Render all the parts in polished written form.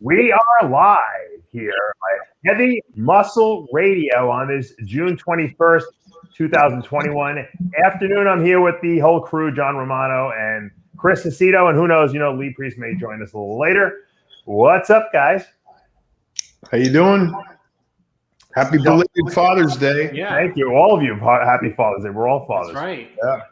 We are live here at Heavy Muscle Radio on this June 21st, 2021 afternoon. I'm here with the whole crew, John Romano and Chris Aceto, and who knows, Lee Priest may join us a little later. What's up, guys? How you doing? Happy belated Father's Day. Yeah. Thank you. All of you, happy Father's Day. We're all fathers. That's right. Yeah.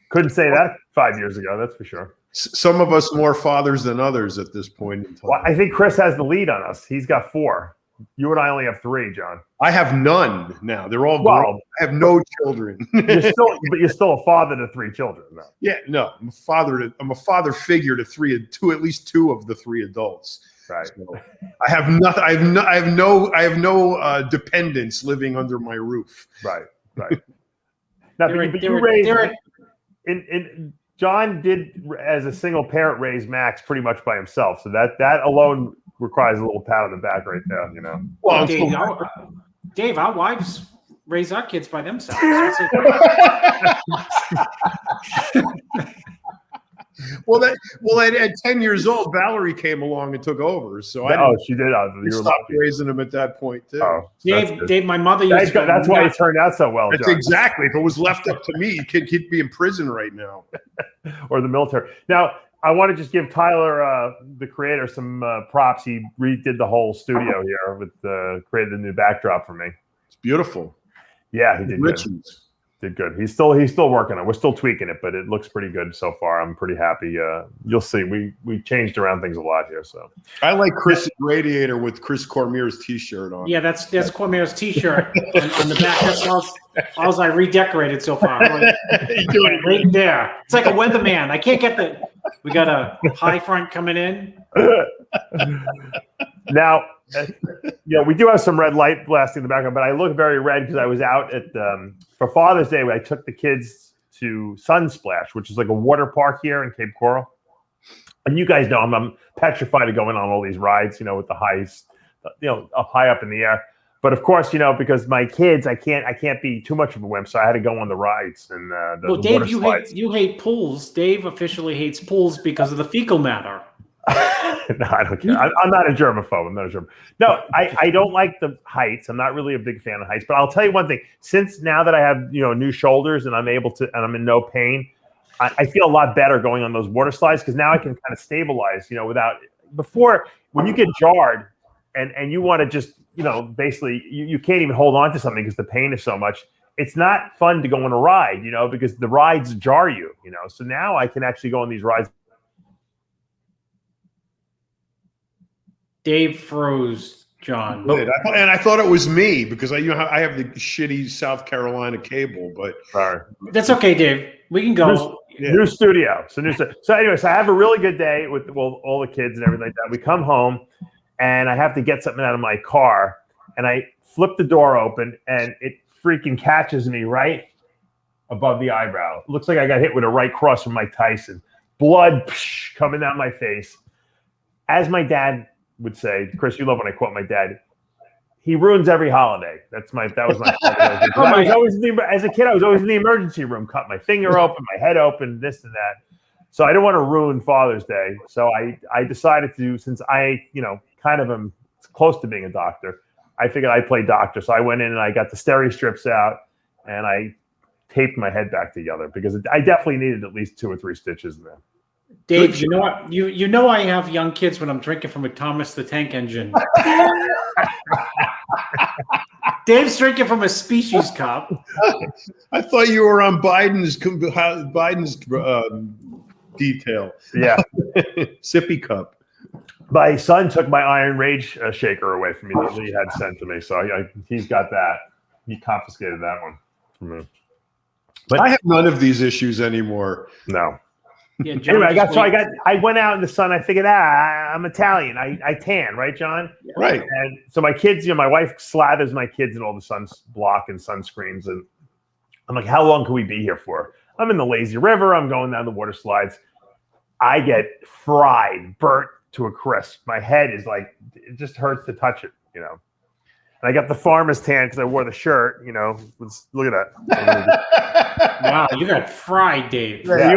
Couldn't say that 5 years ago, that's for sure. Some of us more fathers than others at this point in time. Well, I think Chris has the lead on us. He's got 4. You and I only have 3, John. I have none now. They're all grown. I have no children. But you're still a father to 3 children, though. Yeah, no, I'm a father figure to at least 2 of the 3 adults. Right. So I have nothing. I have no dependents living under my roof. Right. Now, you raised. John did, as a single parent, raise Max pretty much by himself. So that alone requires a little pat on the back right there, Well, Dave, our wives raise our kids by themselves. Well, at 10 years old, Valerie came along and took over. So she did. You stopped raising them at that point too. Oh, Dave, my mother used to. That's why it turned out so well. That's John. exactly. If it was left up to me, he'd be in prison right now, or the military. Now, I want to just give Tyler, the creator, some props. He redid the whole studio here created a new backdrop for me. It's beautiful. Yeah, he did. Richards. Did good. He's still working on it. We're still tweaking it, but it looks pretty good so far. I'm pretty happy. You'll see. We changed around things a lot here. So I like Chris's radiator with Chris Cormier's T-shirt on. Yeah, that's Cormier's T-shirt on the back. That's all I redecorated so far. Right there. It's like a weatherman. I can't get we got a high front coming in. Now, we do have some red light blasting in the background, but I look very red because I was out at for Father's Day. I took the kids to Sunsplash, which is like a water park here in Cape Coral. And you guys know I'm petrified of going on all these rides, with the highs, up high up in the air. But of course, because my kids, I can't be too much of a wimp, so I had to go on the rides and the Dave, water slides. you hate pools. Dave officially hates pools because of the fecal matter. No, I don't care. I'm not a germaphobe. I'm not a germaphobe. No, I don't like the heights. I'm not really a big fan of heights. But I'll tell you one thing. Since now that I have new shoulders and I'm able to, and I'm in no pain, I feel a lot better going on those water slides because now I can kind of stabilize. Without before when you get jarred and you want to just basically you can't even hold on to something because the pain is so much. It's not fun to go on a ride, because the rides jar you. So now I can actually go on these rides. Dave froze, John. And I thought it was me because I have the shitty South Carolina cable, but that's okay, Dave. We can go. New studio. So anyways, I have a really good day with all the kids and everything like that. We come home and I have to get something out of my car and I flip the door open and it freaking catches me right above the eyebrow. It looks like I got hit with a right cross from Mike Tyson. Blood coming down my face. As my dad would say, Chris, you love when I quote my dad. He ruins every holiday. That was my as a kid, I was always in the emergency room, cut my finger open, my head open, this and that. So I didn't want to ruin Father's Day. So I decided to, since I, kind of am close to being a doctor, I figured I'd play doctor. So I went in and I got the steri strips out and I taped my head back together because I definitely needed at least 2 or 3 stitches in there. Dave, you know what? You know I have young kids when I'm drinking from a Thomas the Tank Engine. Dave's drinking from a Species cup. I thought you were on Biden's detail. Yeah, sippy cup. My son took my Iron Rage shaker away from me that he had sent to me, so he's got that. He confiscated that one from me. But I have none of these issues anymore. No. Yeah, anyway, I went out in the sun. I figured, I'm Italian. I tan, right, John? Right. And so my kids, my wife slathers my kids in all the sunblock and sunscreens. And I'm like, how long can we be here for? I'm in the lazy river. I'm going down the water slides. I get fried, burnt to a crisp. My head is like, it just hurts to touch it, And I got the farmer's tan because I wore the shirt. You know, look at that. Wow, you got fried, Dave. Yeah,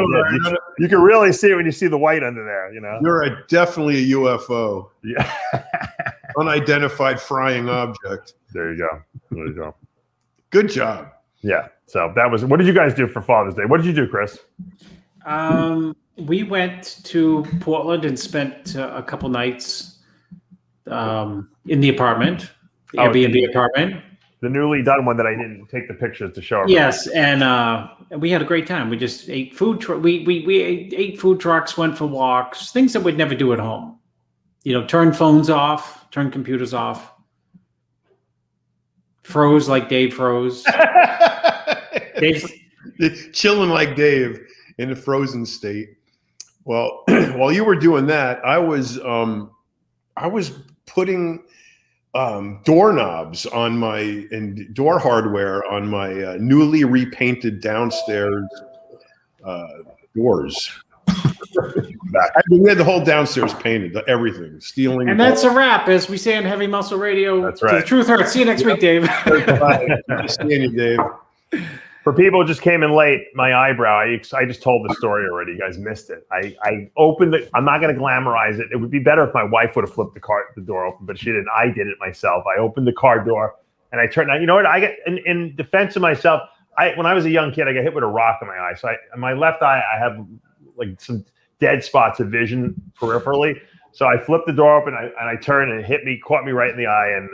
you can really see it when you see the white under there. You know, You're definitely a UFO. Yeah. Unidentified flying object. There you go. There you go. Good job. Yeah. So that was. What did you guys do for Father's Day? What did you do, Chris? We went to Portland and spent a couple nights in the apartment, the Airbnb apartment. The newly done one that I didn't take the pictures to show. Yes, and we had a great time. We just ate food. We ate food trucks, went for walks, things that we'd never do at home. You know, turn phones off, turn computers off. Froze like Dave froze. Dave's chilling like Dave in a frozen state. Well, while you were doing that, I was putting doorknobs on and door hardware on my newly repainted downstairs doors. We had the whole downstairs painted, everything, stealing. And that's a wrap, as we say on Heavy Muscle Radio. That's right. The Truth Hurts. See you next week, Dave. Seeing you, Dave. For people who just came in late, my eyebrow, I just told the story already. You guys missed it. I opened it. I'm not going to glamorize it. It would be better if my wife would have flipped the door open, but she didn't. I did it myself. I opened the car door and I turned. Now, you know what? I get in defense of myself. When I was a young kid, I got hit with a rock in my eye. So in my left eye, I have like some dead spots of vision peripherally. So I flipped the door open and I turned and it hit me, caught me right in the eye and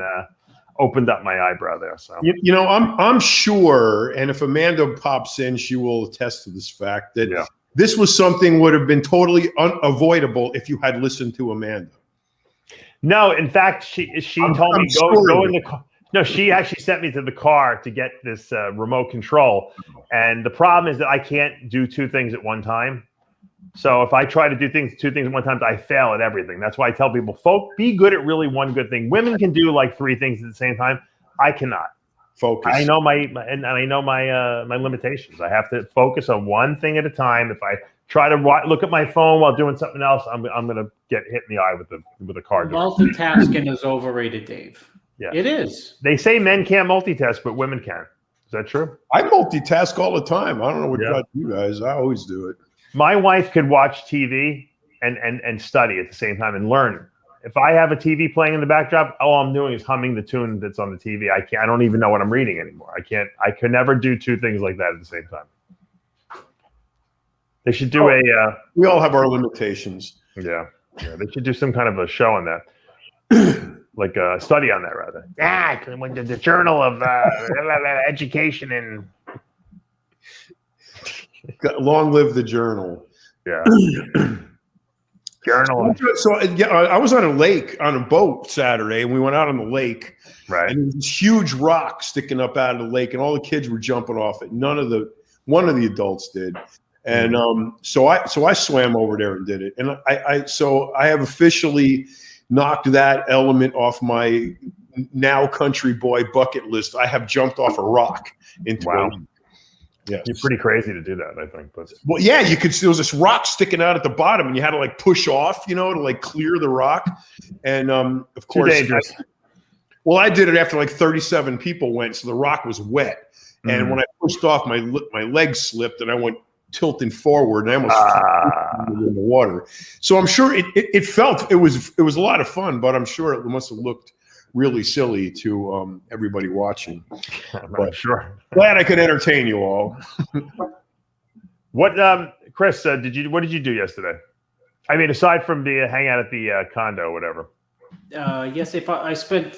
opened up my eyebrow there. So you know, I'm sure, and if Amanda pops in, she will attest to this fact that this was something would have been totally unavoidable if you had listened to Amanda. No, in fact, she told me go in the car. No, she actually sent me to the car to get this remote control. And the problem is that I can't do two things at one time. So if I try to do two things at one time, I fail at everything. That's why I tell people, be good at really one good thing. Women can do like three things at the same time. I cannot. Focus. I know my limitations. I have to focus on one thing at a time. If I try to look at my phone while doing something else, I'm going to get hit in the eye with a car. Multitasking is overrated, Dave. Yeah, it is. They say men can't multitask, but women can. Is that true? I multitask all the time. I don't know what got you guys. I always do it. My wife could watch TV and study at the same time and learn. If I have a TV playing in the backdrop, all I'm doing is humming the tune that's on the TV. I don't even know what I'm reading anymore. I could never do two things like that at the same time. They should do we all have our limitations. Yeah. They should do some kind of a show on that. Like a study on that, rather. The Journal of Education and long live the journal. Yeah. Journal. So I was on a lake on a boat Saturday, and we went out on the lake. Right. And there was this huge rock sticking up out of the lake, and all the kids were jumping off it. One of the adults did. And so I swam over there and did it. And I have officially knocked that element off my now country boy bucket list. I have jumped off a rock into a lake. Yeah, you're pretty crazy to do that, I think. But well, yeah, you could see there was this rock sticking out at the bottom, and you had to like push off, to like clear the rock. And of course, well, I did it after like 37 people went, so the rock was wet. And when I pushed off, my leg slipped, and I went tilting forward, and I almost fell in the water. So I'm sure it was a lot of fun, but I'm sure it must have looked really silly to everybody watching. But sure. Glad I could entertain you all. What, Chris? What did you do yesterday? I mean, aside from the hang out at the condo, or whatever. Yes, I spent.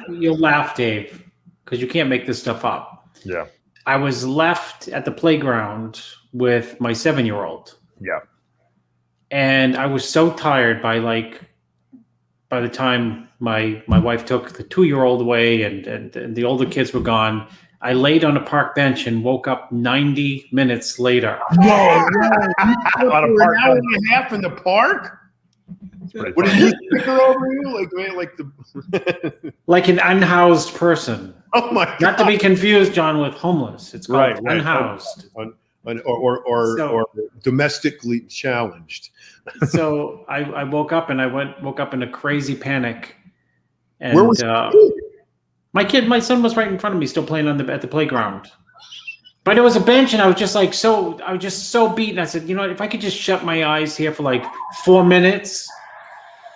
You'll laugh, Dave, because you can't make this stuff up. Yeah. I was left at the playground with my 7-year-old. Yeah. And I was so tired by the time my wife took the 2-year-old away and the older kids were gone, I laid on a park bench and woke up 90 minutes later. Whoa, an hour and a half in the park? What did you sticker over you? Like an unhoused person. Oh my God. Not to be confused, John, with homeless. It's called unhoused. Or domestically challenged. So I woke up and woke up in a crazy panic. And where was My son was right in front of me, still playing at the playground. But it was a bench, and I was just so beaten. I said, you know what, if I could just shut my eyes here for like 4 minutes,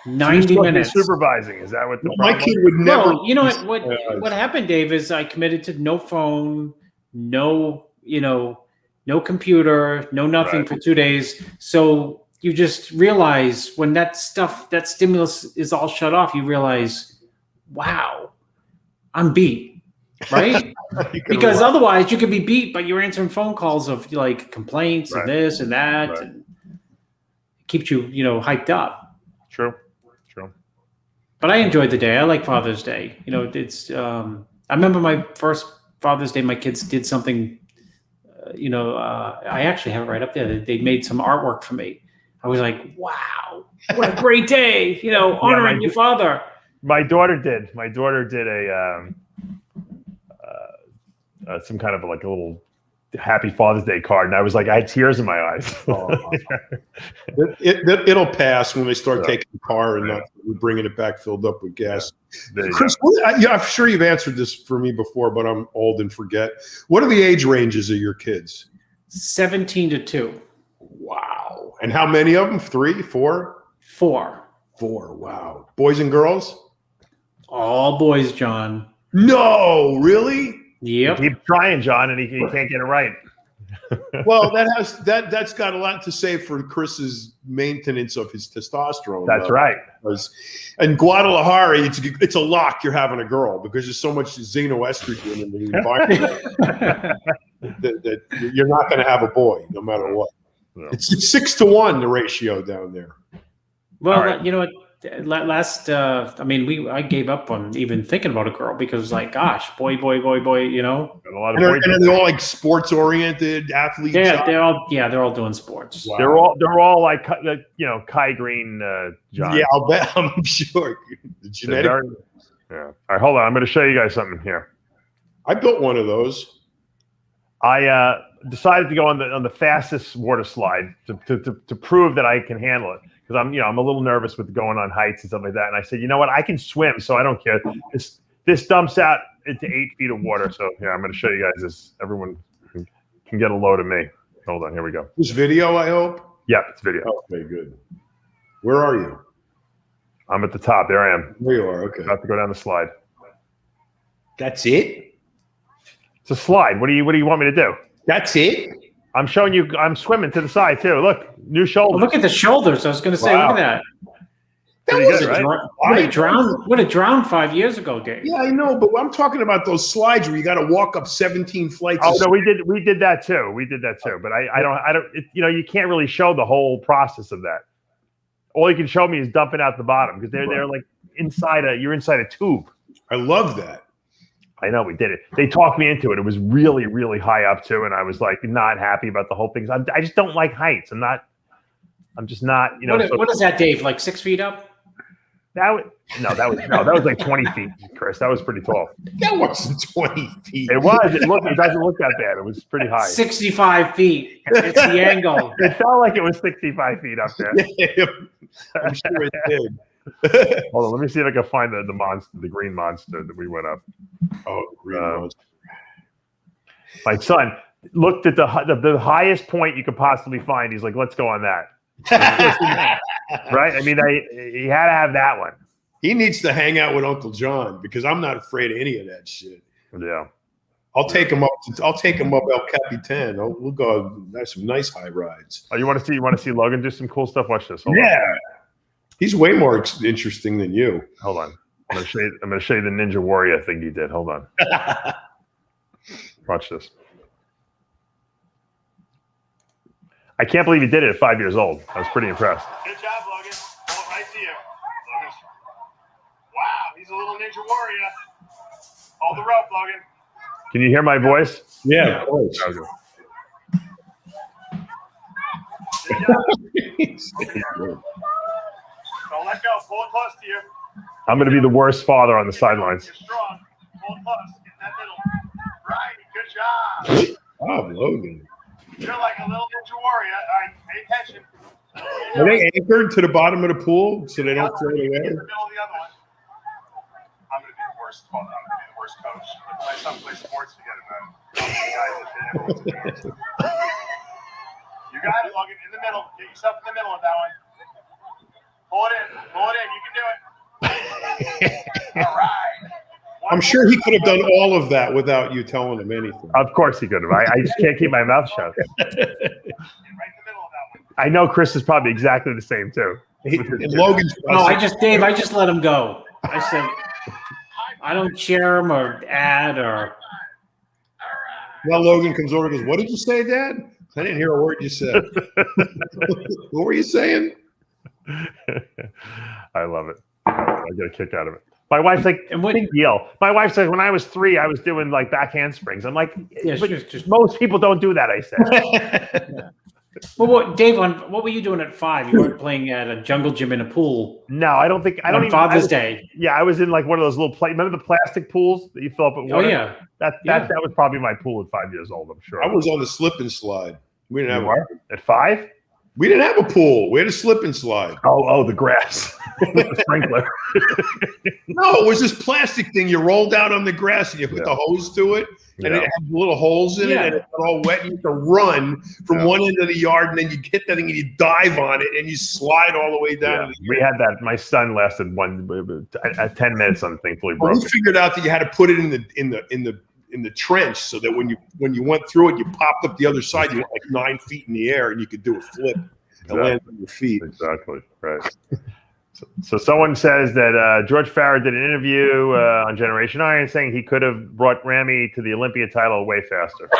90 minutes. Supervising, is that what the my kid would never? No, you know what happened, Dave, is I committed to no phone, no computer, no nothing for 2 days. So you just realize when that stimulus is all shut off, you realize, wow, I'm beat. Right? Because otherwise you could be beat, but you're answering phone calls of like complaints and this and that, and it keeps you, hyped up. True. But I enjoyed the day. I like Father's Day. It's I remember my first Father's Day, my kids did something, I actually have it right up there. They made some artwork for me. I was like, wow, what a great day, honoring your father. My daughter did a some kind of like a little happy Father's Day card, and I was like, I had tears in my eyes. It'll pass when they start taking the car and not bringing it back filled up with gas. Chris, I'm sure you've answered this for me before, but I'm old and forget. What are the age ranges of your kids? 17 to 2. Wow. And how many of them? 3, 4? 4. 4. Wow. Boys and girls? All boys, John. No, really? Yep. Keep trying, John, and he can't get it right. Well, that's got a lot to say for Chris's maintenance of his testosterone. That's right. In Guadalajara, it's a lock you're having a girl because there's so much xenoestrogen in the environment that you're not going to have a boy no matter what. No. It's 6-to-1 the ratio down there. Well, you know what? I gave up on even thinking about a girl because, like, gosh, boy, And they're all like sports oriented athletes. Yeah, they're all doing sports. Wow. They're all like Kai Green, John. Yeah, I'll bet. I'm sure. The genetic. Yeah. All right, hold on. I'm going to show you guys something here. I built one of those. I decided to go on the fastest water slide to prove that I can handle it. Because I'm a little nervous with going on heights and stuff like that. And I said, you know what? I can swim, so I don't care. This dumps out into 8 feet of water. So here, I'm going to show you guys this. Everyone can get a load of me. Hold on, here we go. This video, I hope? Yep, it's video. Okay, good. Where are you? I'm at the top. There I am. There you are, okay. About to go down the slide. That's it? It's a slide. What do you want me to do? That's it? I'm showing you. I'm swimming to the side too. Look, new shoulders. Oh, look at the shoulders. I was going to say, Look at that. Would have drowned 5 years ago, Dave. Yeah, I know, but I'm talking about those slides where you got to walk up 17 flights. Oh no, we did that too. But I don't. You can't really show the whole process of that. All you can show me is dumping out the bottom because they're like you're inside a tube. I love that. I know we did it. They talked me into it. It was really, really high up too, and I was like not happy about the whole thing. I just don't like heights. I'm just not. What is that, Dave? Like 6 feet up? That was like 20 feet, Chris. That was pretty tall. That wasn't 20 feet. It was. It doesn't look that bad. It was pretty high. 65 feet. It's the angle. It felt like it was 65 feet up there. Yeah, I'm sure it did. Hold on, let me see if I can find the monster, the green monster that we went up. Oh, green monster. My son looked at the highest point you could possibly find. He's like, "Let's go on that." Right? I mean, he had to have that one. He needs to hang out with Uncle John because I'm not afraid of any of that shit. Yeah. I'll take him up El Capitan. We'll go. That's some nice high rides. Oh, you want to see Logan do some cool stuff? Watch this. Hold on. He's way more interesting than you. Hold on. I'm going to show you the Ninja Warrior thing he did. Hold on. Watch this. I can't believe he did it at 5 years old. I was pretty impressed. Good job, Logan. Right to you. Logan. Wow, he's a little Ninja Warrior. Hold the rope, Logan. Can you hear my voice? Yeah, of course. Okay. Don't let go. Pull it close to you. I'm going to be the worst father on the sidelines. You're strong. Pull it close. Get that middle. Right. Good job. Oh, Logan. You're like a little Ninja Warrior. All right. Pay attention. Are they anchored to the bottom of the pool so they don't float away? In the middle of the other one. I'm going to be the worst father. first coach. My son plays sports to get it better. You got it, Logan. In the middle. Get yourself in the middle of that one. Pull it in. Pull it in. You can do it. All right. I'm sure he could have done all of that without you telling him anything. Of course he could have. I just can't keep my mouth shut. Get right in the middle of that one. I know Chris is probably exactly the same too. And Logan's No, I just let him go. I said, I don't cheer him or add or. Now Logan comes over and goes, "What did you say, Dad? I didn't hear a word you said." What were you saying? I love it. I get a kick out of it. My wife's like, And what- big deal. My wife says, when I was 3, I was doing like back handsprings. I'm like, Yeah, but just most people don't do that, I said. Well, Dave, what were you doing at 5? You weren't playing at a jungle gym in a pool. No, I don't think. I don't on even. Father's I was, Day. Yeah, I was in like one of those little remember the plastic pools that you fill up with Oh water? yeah. That was probably my pool at 5 years old, I'm sure. I was on the slip and slide. We didn't You have were? At 5? we didn't have a pool. We had a slip and slide. Oh, the grass. The sprinkler. No, it was this plastic thing you rolled out on the grass and you put the hose to it, and it had little holes in it, and it got all wet. And you had to run from one end of the yard, and then you hit that thing and you dive on it, and you slide all the way down. Yeah. We had that. My son lasted 10 minutes on the thing fully Well, broke. we figured out that you had to put it in the trench so that when you went through it, you popped up the other side. You went like 9 feet in the air, and you could do a flip and land on your feet. Exactly. Right. So someone says that George Farah did an interview on Generation Iron saying he could have brought Ramy to the Olympia title way faster.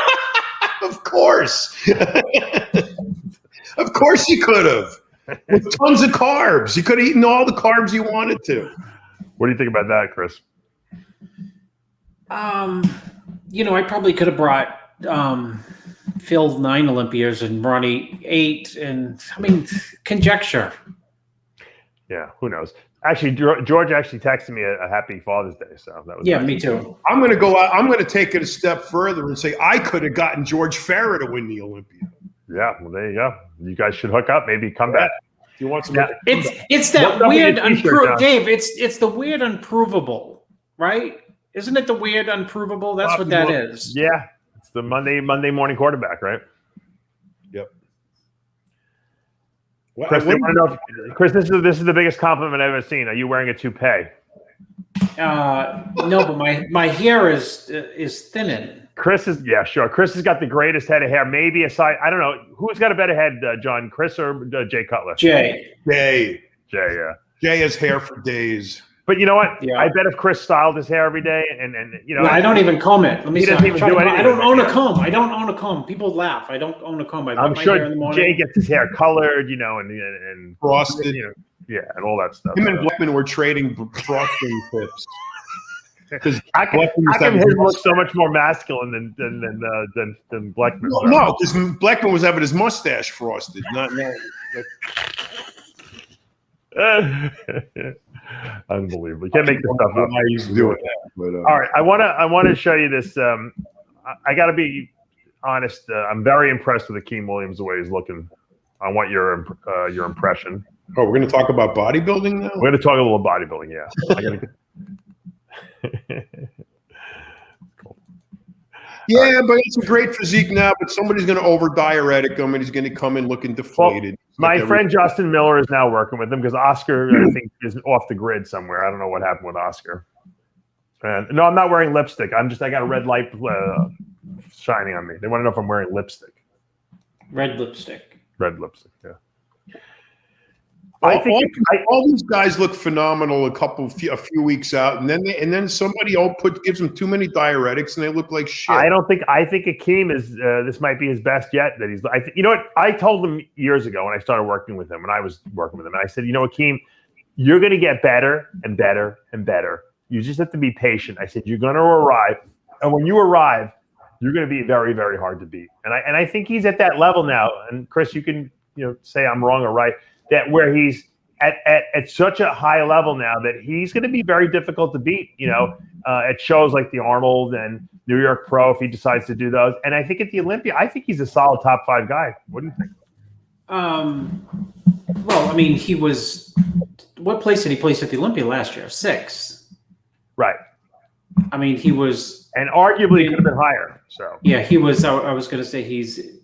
Of course. Of course he could have. With tons of carbs. He could have eaten all the carbs he wanted to. What do you think about that, Chris? I probably could have brought Phil 9 Olympias and Ronnie 8, and I mean, conjecture. Yeah, who knows? Actually, George actually texted me a happy Father's Day, so that was Yeah, nice. me too. I'm going to go out. I'm going to take it a step further and say I could have gotten George Farah to win the Olympia. Yeah, well, there you go. You guys should hook up. Maybe come back. If you want some, Yeah. It's that What's up with weird your t-shirt, John? Dave. It's the weird unprovable, right? Isn't it the weird unprovable? That's what that is. Yeah, it's the Monday morning quarterback, right? Yep. Chris, they want to know if, Chris, this is the biggest compliment I've ever seen. Are you wearing a toupee? No, but my hair is thinning. Chris sure. Chris has got the greatest head of hair. Maybe aside, I don't know who's got a better head, John, Chris or Jay Cutler. Jay. Jay Yeah. Jay has hair for days. But you know what? Yeah. I bet if Chris styled his hair every day, and No, I don't even comb it. Let me He see. doesn't even do anything I don't with own it. a comb. I don't own a comb. People laugh. I don't own a comb. I I'm cut my hair in the sure morning. Jay gets his hair colored, and Frosted. And all that stuff. Him and Blackman were trading frosting tips. Because How come his looks so much more masculine than Blackman? No, because Blackman was having his mustache frosted. Not Unbelievable. You can't make this stuff up. I used to do it. But, All right, I want to show you this. I got to be honest. I'm very impressed with Akim Williams the way he's looking. I want your impression. Oh, we're going to talk about bodybuilding now? We're going to talk a little bodybuilding. Yeah. Cool. Yeah, but it's a great physique now. But somebody's going to over diuretic him, and he's going to come in looking deflated. My friend Justin Miller is now working with him because Oscar, I think, is off the grid somewhere. I don't know what happened with Oscar. And no, I'm not wearing lipstick. I got a red light shining on me. They want to know if I'm wearing lipstick. Red lipstick. Red lipstick. Yeah. All these guys look phenomenal a few weeks out, and then somebody gives them too many diuretics, and they look like shit. I think Akim is this might be his best yet. You know what? I told him years ago when I started working with him, and I was working with him, and I said, Akim, you're going to get better and better and better. You just have to be patient. I said, you're going to arrive, and when you arrive, you're going to be very, very hard to beat. And I think he's at that level now. And Chris, you can say I'm wrong or right. That where he's at such a high level now that he's going to be very difficult to beat. At shows like the Arnold and New York Pro, if he decides to do those. And I think at the Olympia, I think he's a solid top 5 guy. What do you think? Well, I mean, he was. What place did he place at the Olympia last year? 6. Right. I mean, he was, and arguably could have been higher. So yeah, he was. I was going to say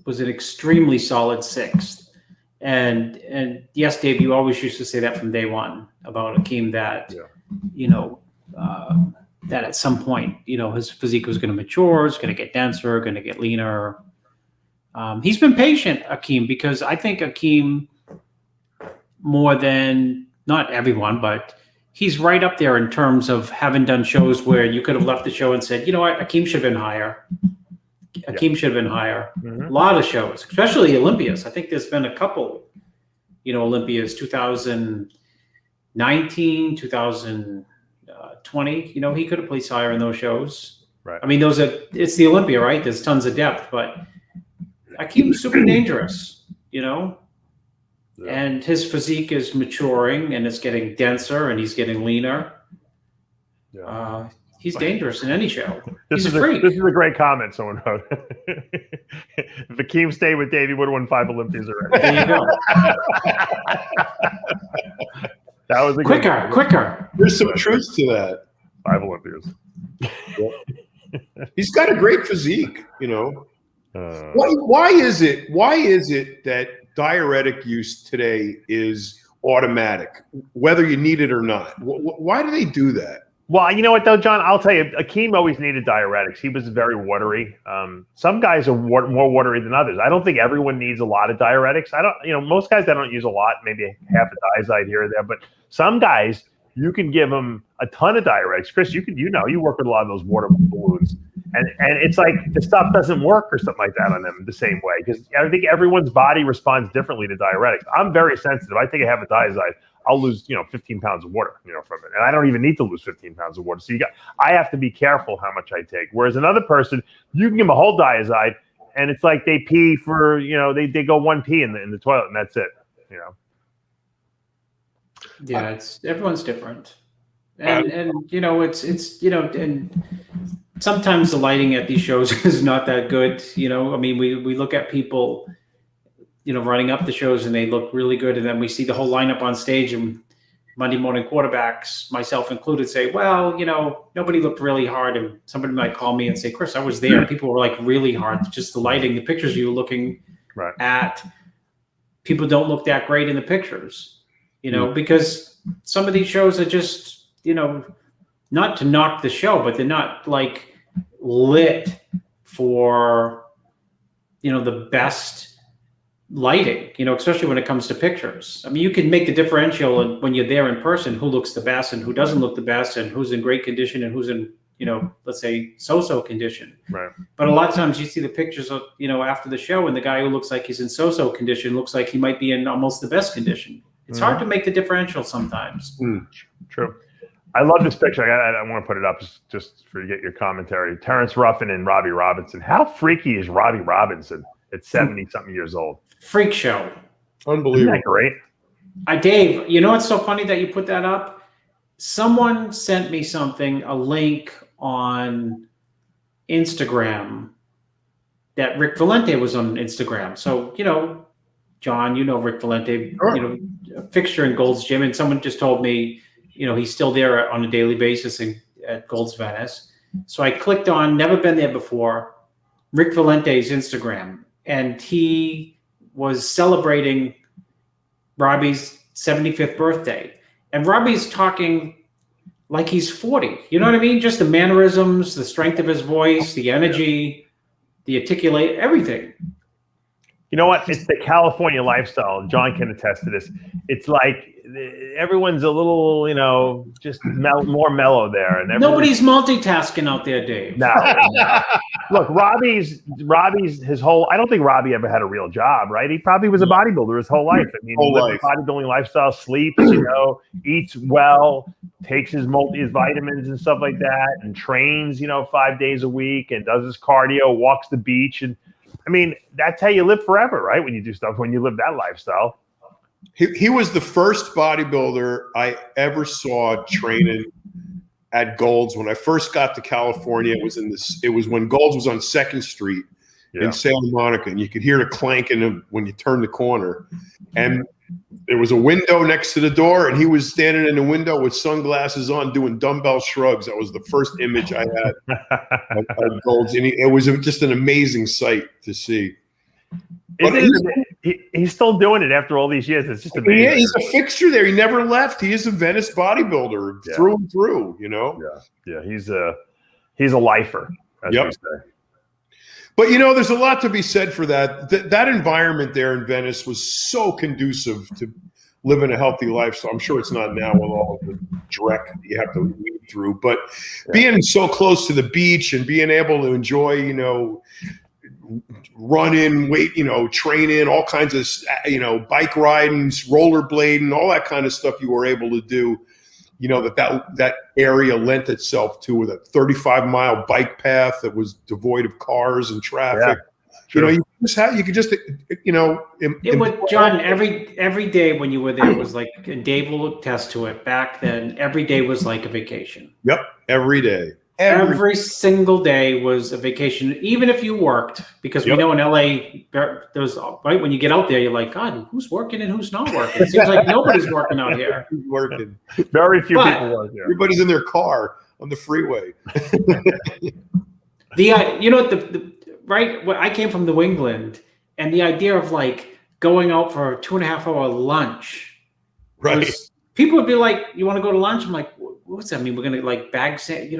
was an extremely solid sixth. And yes, Dave, you always used to say that from day one about Akim that that at some point his physique was going to mature, it's going to get denser, going to get leaner. He's been patient, Akim, because I think Akim, more than not everyone, but he's right up there in terms of having done shows where you could have left the show and said, you know what, Akim should have been higher. Akim should have been higher. Mm-hmm. A lot of shows, especially Olympias. I think there's been a couple, Olympias, 2019, 2020. He could have placed higher in those shows. Right. I mean, it's the Olympia, right? There's tons of depth, but Akim's super dangerous, Yeah. And his physique is maturing and it's getting denser and he's getting leaner. Yeah. He's dangerous in any show. He's a freak. This is a great comment someone wrote. If Akim stayed with Dave, he would have won 5 Olympias already. There you go. That was a quicker. There's some truth to that. 5 Olympias. He's got a great physique, Why is it that diuretic use today is automatic, whether you need it or not? Why do they do that? Well, you know what though, John? I'll tell you, Akim always needed diuretics. He was very watery. Some guys are more watery than others. I don't think everyone needs a lot of diuretics. Most guys I don't use a lot, maybe half a diazide here or there. But some guys, you can give them a ton of diuretics. Chris, you work with a lot of those water balloons, and it's like the stuff doesn't work or something like that on them the same way, because I think everyone's body responds differently to diuretics. I'm very sensitive. I take a half a diazide, I'll lose 15 pounds of water from it, and I don't even need to lose 15 pounds of water. So I have to be careful how much I take. Whereas another person, you can give them a whole diazide, and it's like they pee for they go 1 pee in the toilet, and that's it. Yeah, everyone's different, and it's and sometimes the lighting at these shows is not that good. I mean, we look at people, running up the shows and they look really good, and then we see the whole lineup on stage, and Monday morning quarterbacks, myself included, say, well, nobody looked really hard, and somebody might call me and say, Chris, I was there. People were like really hard. Just the lighting, the pictures you were looking at, people don't look that great in the pictures. Because some of these shows are just, not to knock the show, but they're not like lit for, the best lighting, especially when it comes to pictures. I mean, you can make the differential when you're there in person, who looks the best and who doesn't look the best, and who's in great condition and who's in, let's say so-so condition. Right. But a lot of times you see the pictures of, after the show, and the guy who looks like he's in so-so condition looks like he might be in almost the best condition. It's hard to make the differential sometimes. True. I love this picture. I want to put it up just for you to get your commentary. Terrence Ruffin and Robbie Robinson. How freaky is Robbie Robinson at 70-something years old? Freak show. Unbelievable. Isn't that great? Dave, it's so funny that you put that up. Someone sent me a link on Instagram that Rick Valente was on Instagram. So, John, Rick Valente, sure. A fixture in Gold's Gym, and someone just told me, he's still there on a daily basis at Gold's Venice. So I clicked on, never been there before, Rick Valente's Instagram, and he was celebrating Robbie's 75th birthday. And Robbie's talking like he's 40. You know what I mean? Just the mannerisms, the strength of his voice, the energy, the articulate, everything. You know what? It's the California lifestyle. John can attest to this. It's like everyone's a little, just more mellow there. And nobody's multitasking out there, Dave. No. Look, Robbie's his whole. I don't think Robbie ever had a real job, right? He probably was a bodybuilder his whole life. I mean, he lived a bodybuilding lifestyle, sleeps, eats well, takes his vitamins and stuff like that, and trains, 5 days a week, and does his cardio, walks the beach, and I mean, that's how you live forever, right? When you do stuff, when you live that lifestyle. He was the first bodybuilder I ever saw training at Gold's. When I first got to California, it was when Gold's was on 2nd Street in Santa Monica, and you could hear the clanking when you turned the corner. And there was a window next to the door, and he was standing in the window with sunglasses on doing dumbbell shrugs. That was the first image I had of Golds. And it was just an amazing sight to see. He's still doing it after all these years. It's just amazing. Yeah, he's a fixture there. He never left. He is a Venice bodybuilder through and through, you know? Yeah, he's a lifer, as we say. But, you know, there's a lot to be said for that. That environment there in Venice was so conducive to living a healthy lifestyle. I'm sure it's not now with all of the dreck that you have to weed through. But being so close to the beach and being able to enjoy, you know, running, training, all kinds of, bike riding, rollerblading, all that kind of stuff you were able to do. You know, that area lent itself to with a 35-mile bike path that was devoid of cars and traffic. You know, you could just John, every day when you were there was like, and Dave will attest to it, back then, every day was like a vacation. Yep, every day. Every single day was a vacation, even if you worked, because we know in LA, there's right when you get out there, you're like, God, who's working and who's not working? It seems like nobody's working out here. Who's working? Very few people work here. Everybody's in their car on the freeway. I came from New England, and the idea of like going out for a 2.5-hour lunch, right? People would be like, "You want to go to lunch?" I'm like, "What's that mean? We're gonna like bag sand,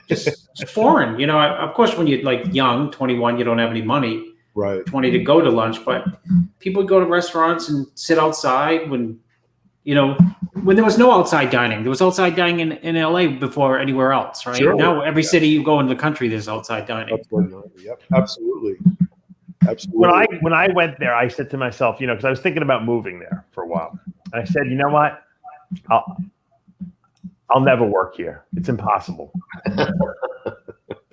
just foreign, you know." Of course, when you're like young, 21, you don't have any money, right? 20 to go to lunch, but people would go to restaurants and sit outside when there was no outside dining. There was outside dining in LA before anywhere else, right? Sure. Now every city you go in the country, there's outside dining. Yep, absolutely. Absolutely. When I went there, I said to myself, because I was thinking about moving there for a while. And I said, you know what? I'll never work here. It's impossible.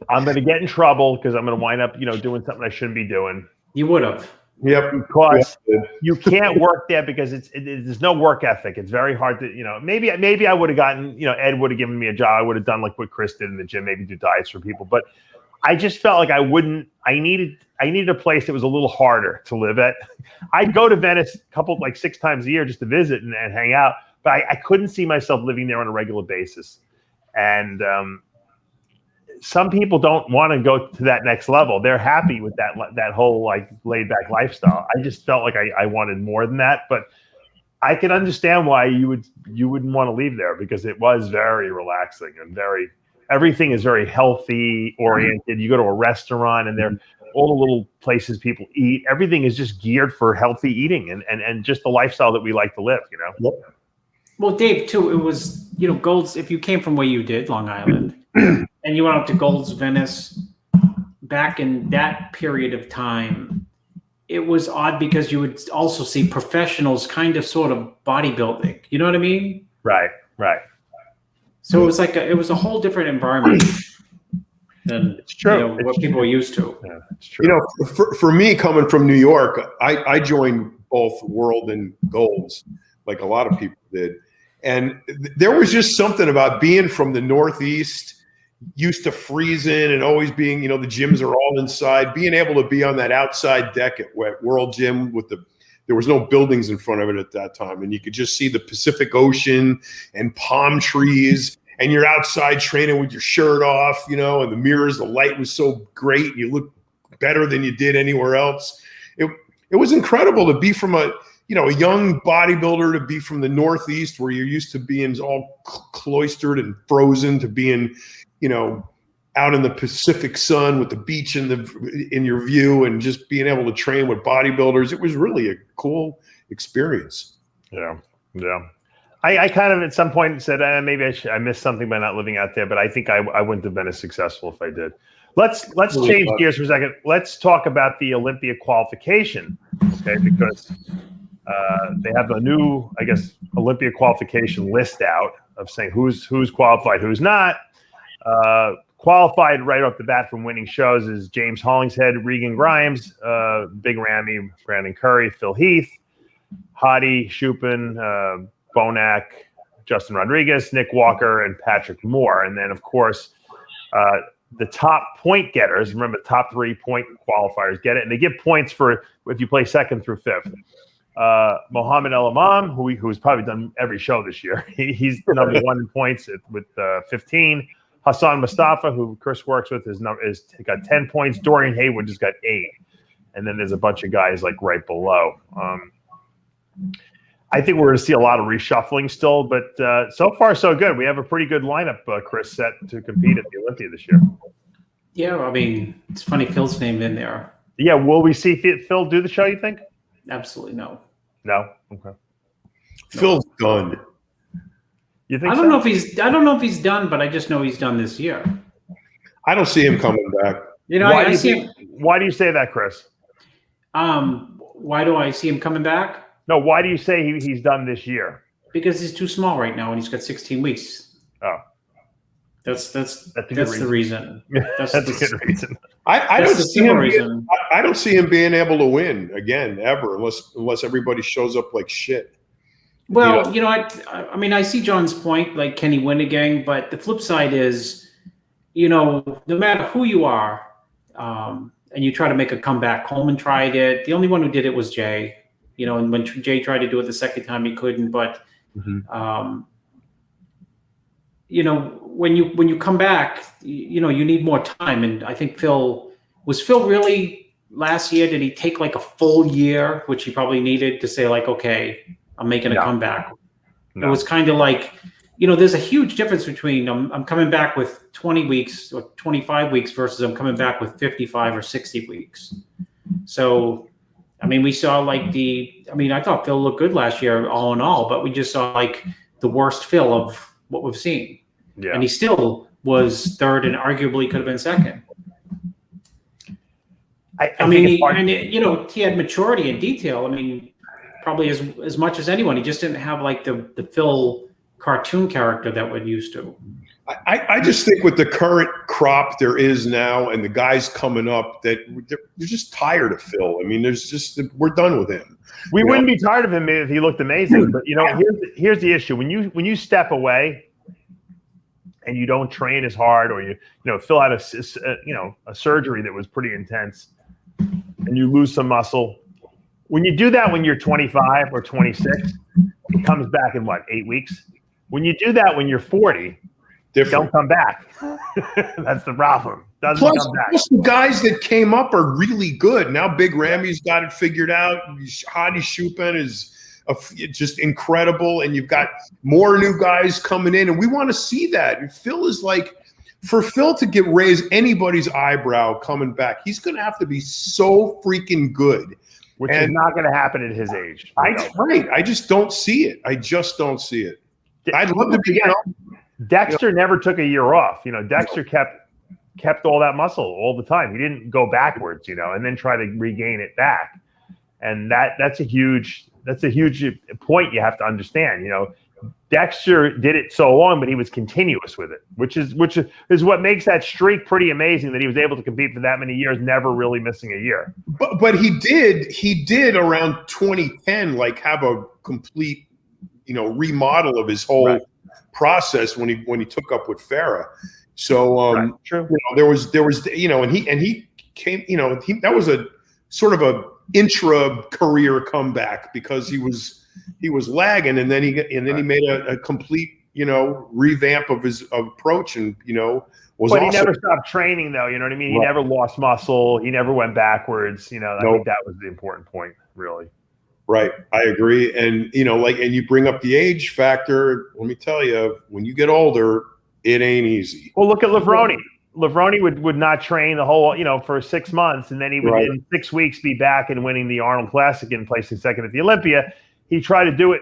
I'm going to get in trouble because I'm going to wind up, doing something I shouldn't be doing. You would have. Yep. Because you can't work there because there's no work ethic. It's very hard to, maybe I would have gotten, Ed would have given me a job. I would have done like what Chris did in the gym, maybe do diets for people. But I just felt like I needed a place that was a little harder to live at. I'd go to Venice 6 times a year just to visit and hang out. But I couldn't see myself living there on a regular basis. And some people don't want to go to that next level. They're happy with that whole like laid back lifestyle. I just felt like I wanted more than that. But I can understand why you wouldn't want to leave there, because it was very relaxing and everything is very healthy oriented. You go to a restaurant and they're all the little places people eat. Everything is just geared for healthy eating and just the lifestyle that we like to live, Yep. Well, Dave, too, it was, Gold's, if you came from where you did, Long Island, and you went up to Gold's Venice, back in that period of time, it was odd because you would also see professionals kind of sort of bodybuilding. You know what I mean? Right. So it was like it was a whole different environment than it's true. What people are used to. Yeah, it's true. For me, coming from New York, I joined both World and Gold's, like a lot of people did. And there was just something about being from the Northeast, used to freezing and always being, the gyms are all inside, being able to be on that outside deck at World Gym there was no buildings in front of it at that time. And you could just see the Pacific Ocean and palm trees, and you're outside training with your shirt off, and the mirrors, the light was so great. And you looked better than you did anywhere else. It was incredible to be from a young bodybuilder, to be from the Northeast where you're used to being all cloistered and frozen, to being, out in the Pacific sun with the beach in your view, and just being able to train with bodybuilders. It was really a cool experience. Yeah. I kind of at some point said, maybe I missed something by not living out there, but I think I wouldn't have been as successful if I did. Let's change gears for a second. Let's talk about the Olympia qualification, okay? Because they have a new, Olympia qualification list out of saying who's qualified, who's not. Qualified right off the bat from winning shows is James Hollingshead, Regan Grimes, Big Ramy, Brandon Curry, Phil Heath, Hadi Shupin, Bonac, Justin Rodriguez, Nick Walker, and Patrick Moore. And then, of course, the top point getters, remember, the top 3 point qualifiers get it. And they give points for if you play second through fifth. Mohammed El Imam, who's probably done every show this year. He's number 1 in points with 15. Hassan Mustafa, who Chris works with, is got 10 points. Dorian Haywood just got 8. And then there's a bunch of guys like right below. I think we're going to see a lot of reshuffling still, but so far so good. We have a pretty good lineup, Chris, set to compete at the Olympia this year. Yeah, I mean, it's funny Phil's named in there. Yeah, will we see Phil do the show, you think? Absolutely no. No? Okay. Phil's done. You think I don't know if he's done, but I just know he's done this year. I don't see him coming back. You know, why do you say that, Chris? Why do I see him coming back? No, why do you say he's done this year? Because he's too small right now and he's got 16 weeks. Oh. That's the reason. That's a good reason. I don't see him being able to win again ever unless everybody shows up like shit. Well, I mean, I see John's point. Like, can he win again? But the flip side is, no matter who you are, and you try to make a comeback. Coleman tried it. The only one who did it was Jay. And when Jay tried to do it the second time, he couldn't. But when you come back, you need more time. And I think Phil really last year, did he take like a full year, which he probably needed to say like, okay, I'm making a comeback. No. It was kind of like, there's a huge difference between I'm coming back with 20 weeks or 25 weeks versus I'm coming back with 55 or 60 weeks. So, I mean, we saw I thought Phil looked good last year all in all, but we just saw like the worst Phil of what we've seen. Yeah. And he still was third and arguably could have been second. I mean, he had maturity and detail. I mean, probably as much as anyone. He just didn't have like the Phil cartoon character that we're used to. I just think with the current crop there is now and the guys coming up that they're just tired of Phil. I mean, we're done with him. We wouldn't be tired of him if he looked amazing. But here's the issue: when you step away and you don't train as hard, or Phil had a surgery that was pretty intense, and you lose some muscle. When you do that when you're 25 or 26, it comes back in 8 weeks. When you do that when you're 40, don't come back. That's the problem. Doesn't come back. Plus the guys that came up are really good. Now Big Ramy's got it figured out. Hadi Chupin is just incredible. And you've got more new guys coming in. And we want to see that. And Phil is like, for Phil to raise anybody's eyebrow coming back, he's going to have to be so freaking good. Which is not going to happen at his age. Right. I just don't see it. I'd love to be. Dexter never took a year off. Dexter kept all that muscle all the time. He didn't go backwards, and then try to regain it back. And that's a huge point you have to understand. Dexter did it so long, but he was continuous with it, which is what makes that streak pretty amazing, that he was able to compete for that many years, never really missing a year. But he did around 2010 have a complete remodel of his whole process when he took up with Farah. So true. There was and he came, that was a sort of a intra-career comeback because he was lagging, and then he made a complete revamp of his approach, and was. But he never stopped training, though. You know what I mean? He never lost muscle. He never went backwards. I think that was the important point, really. Right, I agree, and and you bring up the age factor. Let me tell you, when you get older, it ain't easy. Well, look at Lavroni. Lavroni would not train the whole, for 6 months, and then he would in 6 weeks be back and winning the Arnold Classic and placing second at the Olympia. He tried to do it,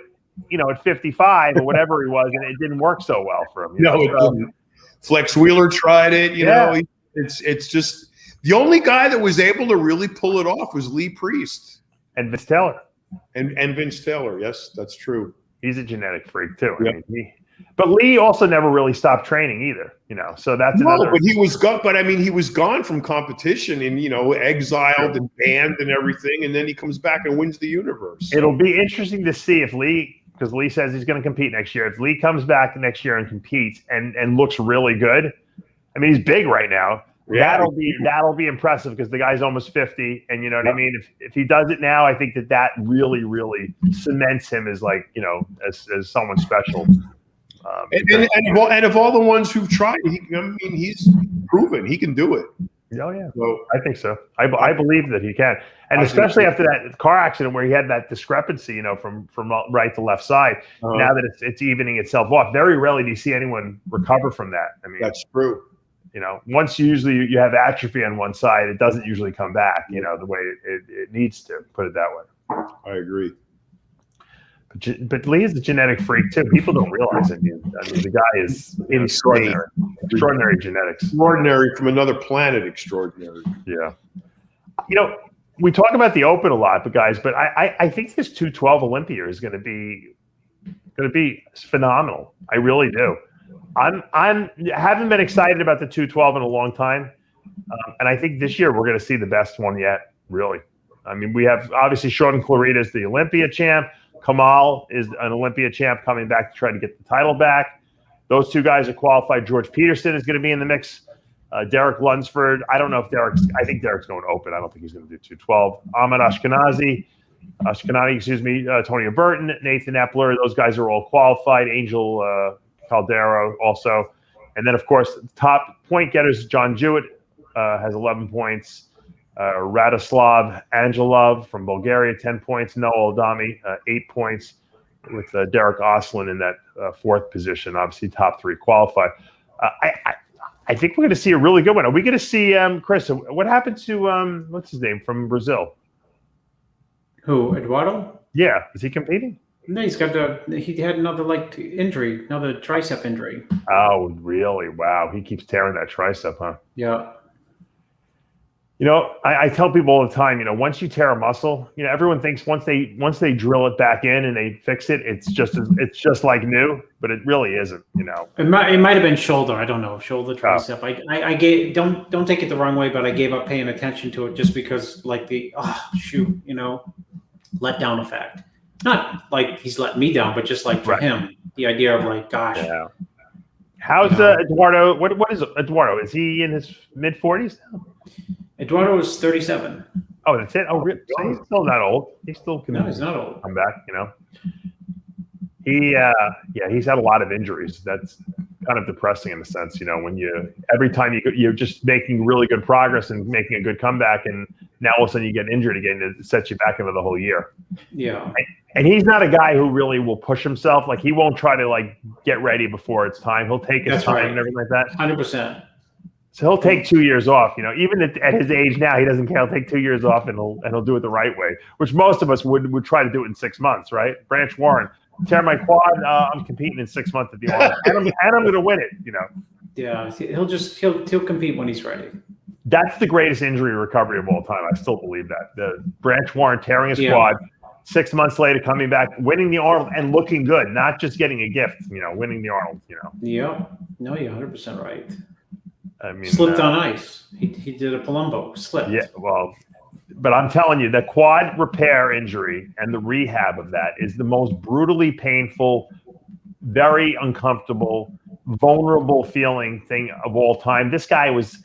at 55 or whatever he was, and it didn't work so well for him. It didn't. Flex Wheeler tried it. It's just the only guy that was able to really pull it off was Lee Priest and Vince Taylor. And Vince Taylor, yes, that's true. He's a genetic freak too. I mean, but Lee also never really stopped training either. So that's another. But he was gone. But I mean, he was gone from competition and exiled and banned and everything, and then he comes back and wins the universe. It'll be interesting to see if Lee, because Lee says he's going to compete next year. If Lee comes back next year and competes and looks really good, I mean, he's big right now. That'll be impressive because the guy's almost 50, and you know what I mean. If he does it now, I think that really cements him as like as someone special. And of all the ones who've tried, he's proven he can do it. Oh yeah, so, I think so. I believe that he can, and especially after that car accident where he had that discrepancy, from right to left side. Now that it's evening itself off, very rarely do you see anyone recover from that. I mean, that's true. Once you have atrophy on one side, it doesn't usually come back. The way it needs to. Put it that way. I agree. But Lee is a genetic freak too. People don't realize it. I mean, the guy is extraordinary genetics. Extraordinary from another planet. Extraordinary. Yeah. We talk about the Open a lot, but I think this 212 Olympia is going to be phenomenal. I really do. I haven't been excited about the 212 in a long time, and I think this year we're going to see the best one yet. Really. I mean, we have obviously Sean Clarita is the Olympia champ. Kamal is an Olympia champ coming back to try to get the title back. Those two guys are qualified. George Peterson is going to be in the mix. Derek Lunsford. I don't know if I think Derek's going open. I don't think he's going to do 212. Ahmed Ashkenazi, Tonya Burton, Nathan Epler. Those guys are all qualified. Angel Caldero also. And then, of course, top point getters, John Jewett has 11 points. Radislav Angelov from Bulgaria, 10 points. Noah Aldami, 8 points, with Derek Oslin in that fourth position. Obviously, top three qualified. I think we're going to see a really good one. Are we going to see Chris? What happened to what's his name from Brazil? Who, Eduardo? Yeah, is he competing? No, he had another injury, another tricep injury. Oh, really? Wow, he keeps tearing that tricep, huh? Yeah. I tell people all the time, once you tear a muscle, everyone thinks once they drill it back in and they fix it, it's just like new, but it really isn't. It might have been shoulder. I don't know, shoulder tricep. I gave don't take it the wrong way, but I gave up paying attention to it just because let down effect. Not like he's letting me down, but just like for him, the idea of gosh. Yeah. How's Eduardo? What is Eduardo? Is he in his mid-40s now? Eduardo is 37. Oh, that's it. Oh, really? So he's still not old. He's still he's not old. Come back. He's had a lot of injuries. That's kind of depressing in a sense. When every time you're just making really good progress and making a good comeback, and now all of a sudden you get injured again, it sets you back into the whole year. Yeah. And he's not a guy who really will push himself. Like he won't try to get ready before it's time. He'll take his time and everything like that. 100%. So he'll take 2 years off. Even at his age now, he doesn't care. He'll take 2 years off and he'll do it the right way, which most of us would try to do it in 6 months, right? Branch Warren, tear my quad. I'm competing in 6 months at the Arnold, and I'm going to win it. Yeah, he'll compete when he's ready. That's the greatest injury recovery of all time. I still believe that. The Branch Warren tearing his quad, 6 months later coming back, winning the Arnold and looking good, not just getting a gift. Winning the Arnold. Yeah, no, you're 100% right. I mean, slipped on ice. He did a Palumbo, slipped. Yeah, well, but I'm telling you, the quad repair injury and the rehab of that is the most brutally painful, very uncomfortable, vulnerable feeling thing of all time. This guy was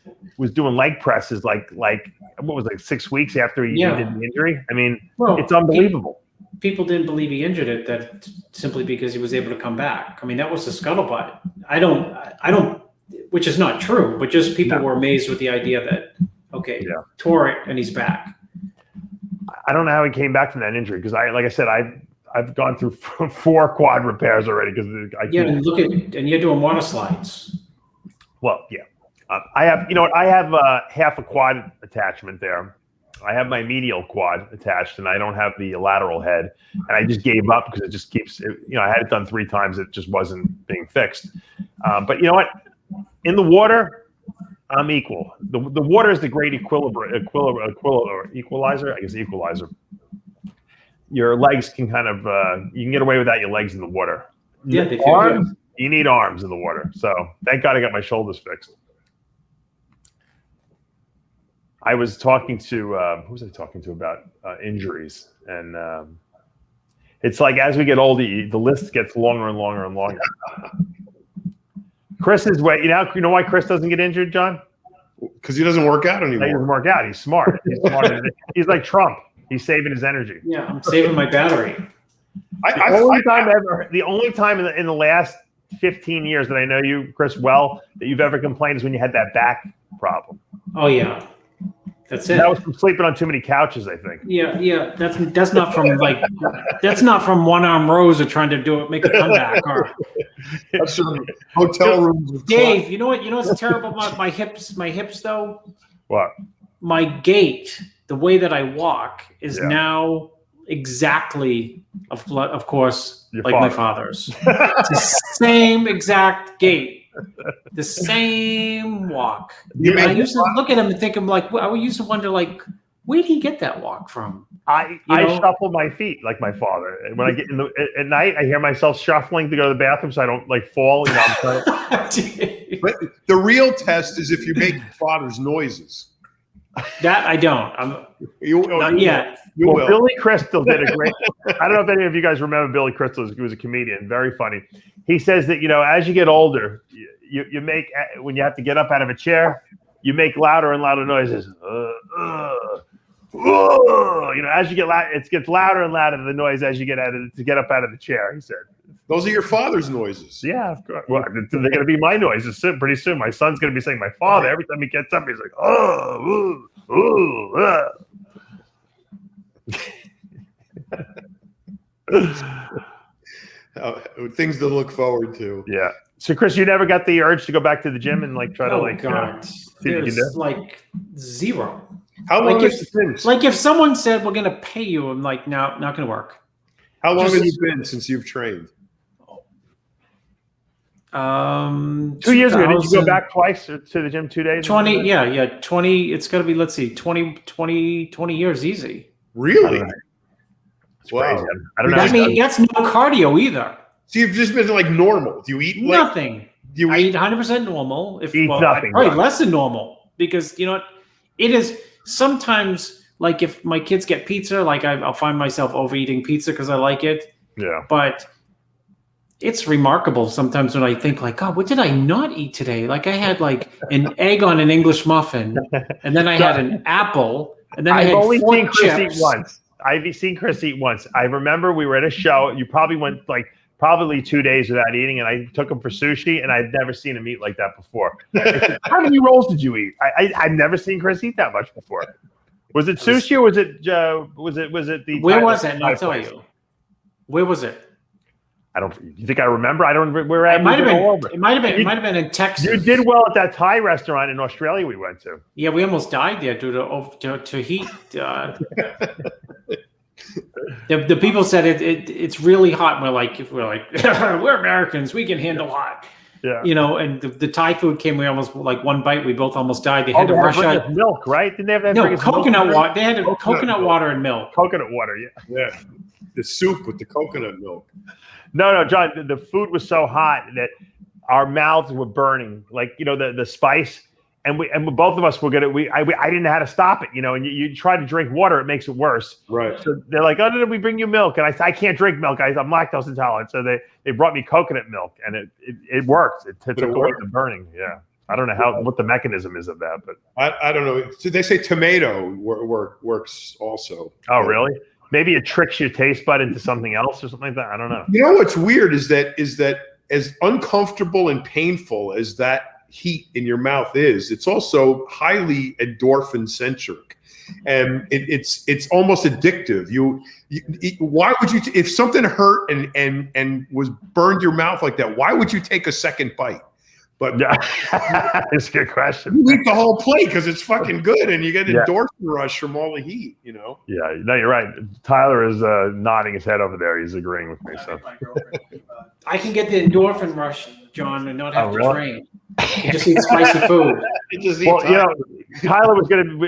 doing leg presses like 6 weeks after he did the injury. I mean, it's unbelievable. People didn't believe he injured it that simply because he was able to come back. I mean, that was the scuttlebutt. I don't. Which is not true, but just people were amazed with the idea that, tore it and he's back. I don't know how he came back from that injury because like I said, I've gone through 4 quad repairs already because and you're doing water slides. Well, yeah, I have. I have half a quad attachment there. I have my medial quad attached, and I don't have the lateral head. And I just gave up because it just keeps. I had it done 3 times. It just wasn't being fixed. But you know what? In the water, I'm equal. The water is the great equalizer. I guess equalizer. Your legs can kind of you can get away without your legs in the water. Yeah, they arms. You need arms in the water. So thank God I got my shoulders fixed. I was talking to who was I talking to about injuries, and it's like as we get older, the list gets longer and longer and longer. Chris is way. You know why Chris doesn't get injured, John? Because he doesn't work out He doesn't anymore. work out. He's smart. He's smarter. He's like Trump. He's saving his energy. Yeah, I'm saving my battery. The only time in the last 15 years that I know you, Chris, well, that you've ever complained is when you had that back problem. Oh yeah, that's it. That was from sleeping on too many couches, I think. Yeah. That's not from that's not from one arm rows or trying to make a comeback. Or That's from hotel rooms. with Dave, you know what's terrible about my hips though? What? My gait, the way that I walk, is Yeah. now exactly, of course, Your like my father's. It's the same exact gait, the same walk. You I made- used to look at him and think, I used to wonder, like, where did he get that walk from? I shuffle my feet like my father. And when I get at night, I hear myself shuffling to go to the bathroom so I don't like fall. You know, I'm trying But the real test is if you make your father's noises. That I don't. Not yet. You Well, will. Billy Crystal did a great. I don't know if any of you guys remember Billy Crystal. He was a comedian, very funny. He says that as you get older, you make when you have to get up out of a chair, you make louder and louder noises. As you get it gets louder and louder the noise as you get up out of the chair. He said. Those are your father's noises. Yeah, of course. Well, they're going to be my noises pretty soon. My son's going to be saying my father every time he gets up. He's like, oh, ooh, ooh, Things to look forward to. Yeah. So, Chris, you never got the urge to go back to the gym and try to God. see what you can do? There's like zero. How long Like has it been? Like if someone said we're gonna pay you, I'm like, no, not gonna work. How long just- have you been since you've trained? 2 years ago, did you go back twice to the gym 2 days? 20, yeah, 20. It's gotta be, let's see, 20 years easy. Really? It's Wow. crazy. I don't know. I mean, that's no cardio either. So you've just been like normal. Do you eat like Nothing. I eat 100% normal. Eat nothing, Probably right. less than normal, because you know what? It is sometimes like if my kids get pizza, like I'll find myself overeating pizza because I like it. Yeah. But it's remarkable sometimes when I think like, God, what did I not eat today? Like I had like an egg on an English muffin, and then I had an apple, and then I I've had only 4 seen Chris chips. eat once. I've seen Chris eat once. I remember we were at a show. You probably went like probably 2 days without eating, and I took him for sushi, and I'd never seen him eat like that before. How many rolls did you eat? I've never seen Chris eat that much before. Was it sushi or was it the? Where was it? And I'll tell you. Where was it? I don't. You think I remember? I don't. We're at. It might have all been. over. It might have been. It might have been in Texas. You did well at that Thai restaurant in Australia we went to. Yeah, we almost died there due to heat. The people said it's really hot. And we're like we're Americans. We can handle hot. Yeah. You know, and the Thai food came. We almost like one bite. We both almost died. They had to rush bring out. us milk, right? Didn't they have that? No, bring us milk? coconut water. They had coconut water and milk. Coconut water. Yeah. Yeah. The soup with the coconut milk. No, John. The food was so hot that our mouths were burning, like the spice, and both of us were gonna. I didn't know how to stop it, and you try to drink water, it makes it worse. Right. So they're like, "Oh, no, we bring you milk," and I can't drink milk. I'm lactose intolerant, so they brought me coconut milk, and it worked. It took away the burning. Yeah. I don't know what the mechanism is of that, but I don't know. So they say tomato works also. oh, really? Maybe it tricks your taste bud into something else or something like that. I don't know. You know what's weird is that as uncomfortable and painful as that heat in your mouth is, it's also highly endorphin centric, and it's almost addictive. Why would you if something hurt and was burned your mouth like that? Why would you take a second bite? But yeah, it's a good question. you eat the whole plate because it's fucking good, and you get an endorphin rush from all the heat. Yeah, no, you're right. Tyler is nodding his head over there. He's agreeing with me. So I can get the endorphin rush, John, and not have to really? train. You just eat spicy food. Tyler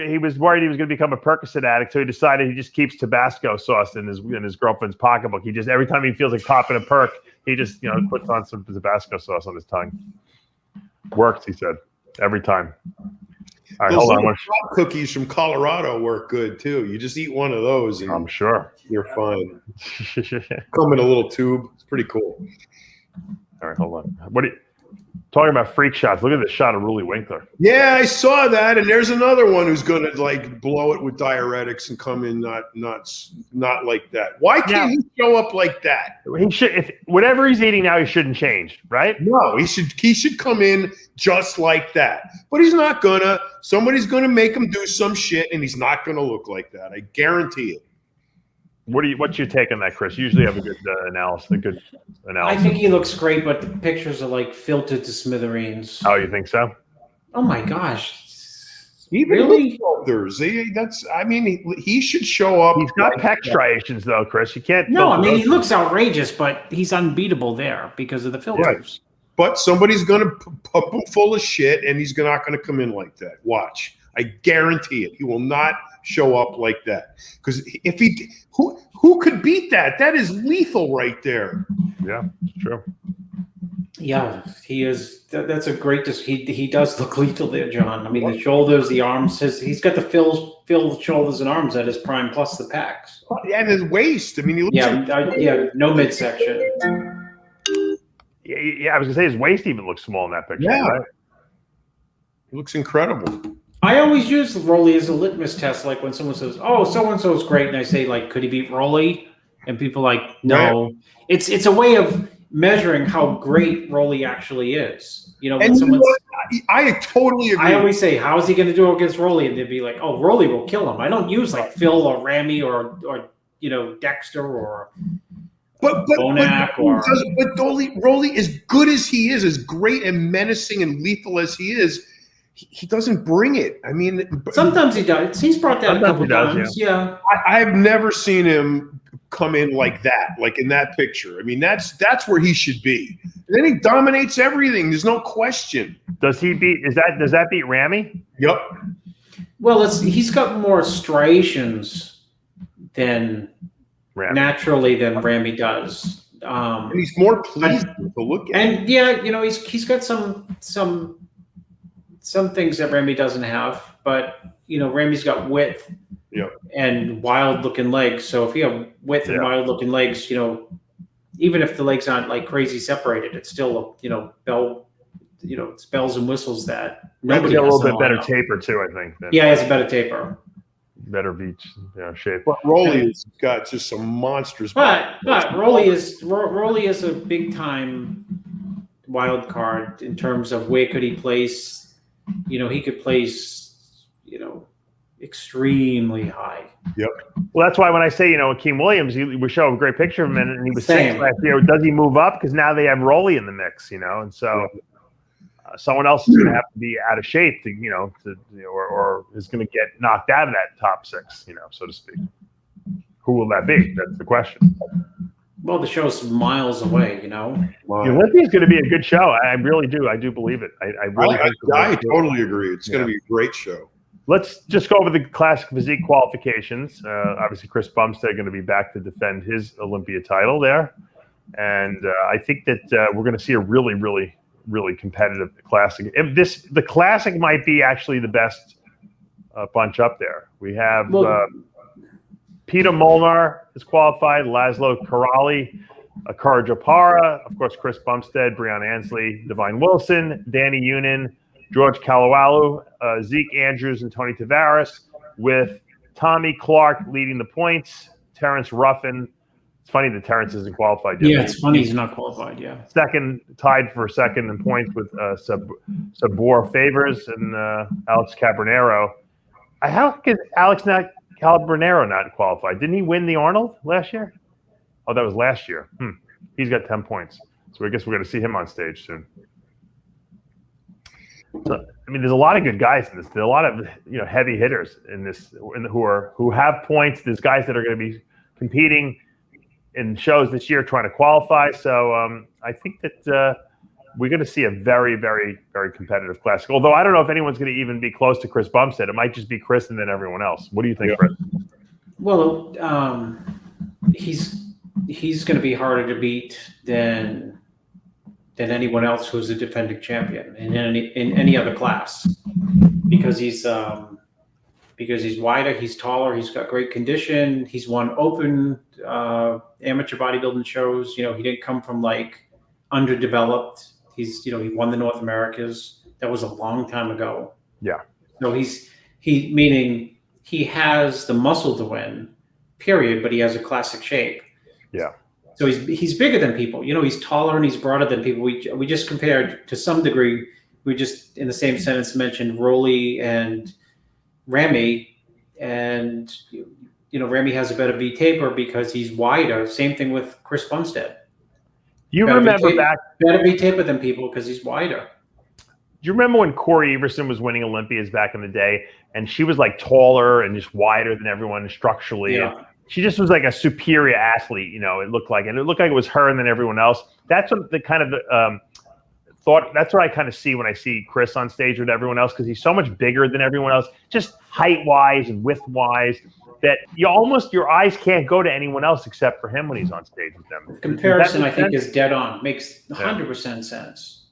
he was worried he was going to become a Percocet addict, so he decided he just keeps Tabasco sauce in his girlfriend's pocketbook. He just every time he feels like popping a perk, he just puts on some Tabasco sauce on his tongue. Works, he said, every time. All right, Those hold on. little cookies from Colorado work good too. You just eat one of those, and I'm sure you're fine. Come in a little tube. It's pretty cool. All right, hold on. What Talking about freak shots, look at this shot of Rulli Winkler. Yeah, I saw that, and there's another one who's going to like blow it with diuretics and come in not like that. Why can't he show up like that? He should. If whatever he's eating now, he shouldn't change, right? No, he should come in just like that. But he's not gonna. Somebody's gonna make him do some shit, and he's not gonna look like that. I guarantee it. What's your take on that, Chris? You usually have a good analysis. I think he looks great, but the pictures are like filtered to smithereens. Oh, you think so? Oh my gosh! Even really? Shoulders. He should show up. He's got pec striations, though, Chris. You can't. No, I mean he looks outrageous, but he's unbeatable there because of the filters. Yeah. But somebody's going to pump him full of shit, and he's not going to come in like that. Watch. I guarantee it. He will not show up like that. Because if he – who could beat that? That is lethal right there. Yeah, it's true. Yeah, he is. That's a great – he does look lethal there, John. I mean, the shoulders, the arms. He's got the filled shoulders and arms at his prime plus the pecs. And his waist. I mean, he looks no midsection. Yeah, I was gonna say his waist even looks small in that picture. Yeah, right? He looks incredible. I always use Rulli as a litmus test, like when someone says, "Oh, so and so is great," and I say, "Like, could he beat Rulli?" And people are like, "No." Yeah. It's a way of measuring how great Rulli actually is. You know, when someone's, I totally agree. I always say, "How is he going to do against Rulli?" And they'd be like, "Oh, Rulli will kill him." I don't use like Phil or Ramy or Dexter or. But Rulli, as good as he is, as great and menacing and lethal as he is, he doesn't bring it. I mean, sometimes he does. He's brought that a couple times. Yeah. I've never seen him come in like that, like in that picture. I mean, that's where he should be. And then he dominates everything. There's no question. Does that beat Ramy? Yep. Well, he's got more striations than. Naturally than Ramy does. And he's more pleasing to look at. And yeah, he's got some things that Ramy doesn't have, but Ramy's got width and wild looking legs. So if you have width and wild looking legs, even if the legs aren't like crazy separated, it's still it's bells and whistles that nobody has a little bit better taper too, I think. Yeah, he has a better taper. Better beach shape. But Rulli's got just some monstrous. But Rulli is a big time wild card in terms of where could he place. He could place, extremely high. Yep. Well, that's why when I say, Akim Williams, we show a great picture of him, and he was saying last year, does he move up? Because now they have Rulli in the mix, and so. Someone else is going to have to be out of shape or is going to get knocked out of that top 6, so to speak. Who will that be? That's the question. Well, the show's miles away, Wow. The Olympia is going to be a good show. I really do. I do believe it. I totally agree. It's going to be a great show. Let's just go over the classic physique qualifications. Obviously, Chris Bumstead going to be back to defend his Olympia title there. And I think that we're going to see a really, really competitive classic. The classic might be actually the best bunch up there. We have Peter Molnar is qualified, Laszlo Karali, Akar Japara, of course, Chris Bumstead, Breon Ansley, Divine Wilson, Danny Yunin, George Kalawalu, Zeke Andrews, and Tony Tavares, with Tommy Clark leading the points, Terrence Ruffin. It's funny that Terrence isn't qualified yet. Yeah, it's funny he's not qualified, yeah. Tied for second in points with Sabor Favors and Alex Cabernero. How could Alex Cabernero not qualified? Didn't he win the Arnold last year? Oh, that was last year. He's got 10 points. So I guess we're going to see him on stage soon. So, I mean, there's a lot of good guys in this. There's a lot of heavy hitters in this who have points. There's guys that are going to be competing in shows this year trying to qualify. So I think that we're going to see a very, very, very competitive classic. Although I don't know if anyone's going to even be close to Chris Bumstead. It might just be Chris and then everyone else. What do you think, Chris? Well, he's going to be harder to beat than anyone else who's a defending champion in any other class because he's wider, he's taller, he's got great condition, he's won open amateur bodybuilding shows. He didn't come from like underdeveloped. He's, he won the North Americas. That was a long time ago. Yeah. So meaning he has the muscle to win, period, but he has a classic shape. Yeah. So he's bigger than people. He's taller and he's broader than people. We just compared to some degree. We just in the same sentence mentioned Rolly and Remy, and Remy has a better V taper because he's wider. Same thing with Chris Bumstead. You remember better V taper than people because he's wider. Do you remember when Corey Everson was winning Olympias back in the day, and she was like taller and just wider than everyone structurally? Yeah. She just was like a superior athlete, it looked like, and it looked like it was her and then everyone else. That's what the kind of thought. That's what I kind of see when I see Chris on stage with everyone else, because he's so much bigger than everyone else, just height wise and width wise, that your eyes can't go to anyone else except for him when he's on stage with them. Comparison, I think, is dead on. Makes 100% sense,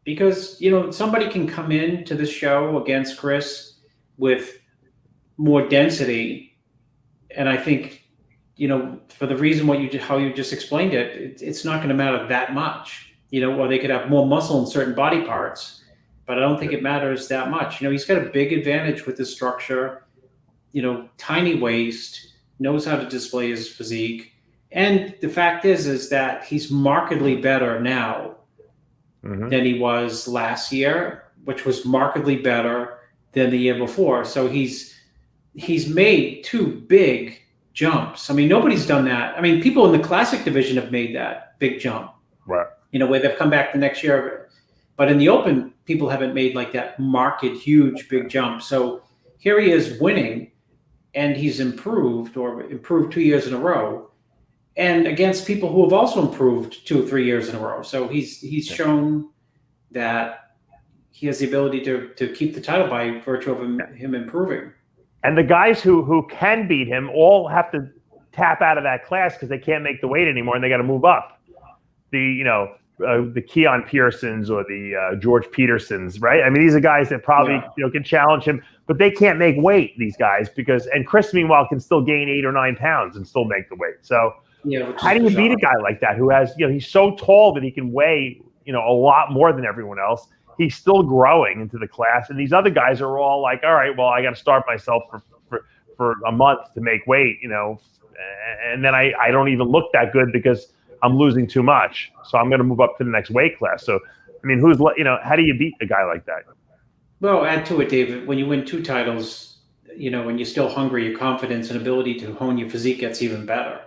because somebody can come into the show against Chris with more density, and I think. For the reason how you just explained it, it's not going to matter that much, or they could have more muscle in certain body parts, but I don't think it matters that much. He's got a big advantage with his structure, tiny waist, knows how to display his physique. And the fact is that he's markedly better now than he was last year, which was markedly better than the year before. So he's made 2 big jumps. I mean, nobody's done that. I mean, people in the classic division have made that big jump, right? Where they've come back the next year. But in the open, people haven't made like that marked, huge, big jump. So here he is winning, and he's improved 2 years in a row, and against people who have also improved 2 or 3 years in a row. So he's shown that he has the ability to keep the title by virtue of him improving. And the guys who can beat him all have to tap out of that class because they can't make the weight anymore, and they got to move up. The Keon Pearsons or the George Petersons, right? I mean, these are guys that probably can challenge him, but they can't make weight. These guys and Chris, meanwhile, can still gain 8 or 9 pounds and still make the weight. So how do you beat a guy like that who has he's so tall that he can weigh a lot more than everyone else? He's still growing into the class, and these other guys are all like, all right, well, I got to starve myself for a month to make weight, and then I don't even look that good because I'm losing too much. So I'm going to move up to the next weight class. So, I mean, how do you beat a guy like that? Well, add to it, David, when you win 2 titles, when you're still hungry, your confidence and ability to hone your physique gets even better.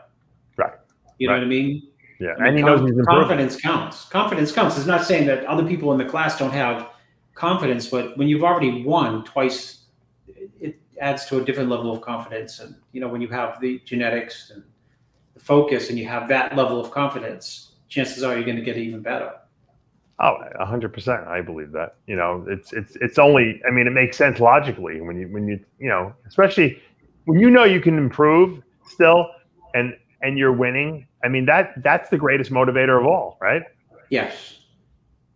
Right. You know what I mean? Yeah, I mean, and he knows he's improving. Confidence counts. Confidence counts. It's not saying that other people in the class don't have confidence, but when you've already won twice, it adds to a different level of confidence. And when you have the genetics and the focus, and you have that level of confidence, chances are you're going to get even better. Oh, 100%. I believe that. It's only. I mean, it makes sense logically when you especially when you can improve still, and you're winning. I mean, that's the greatest motivator of all, right? Yes.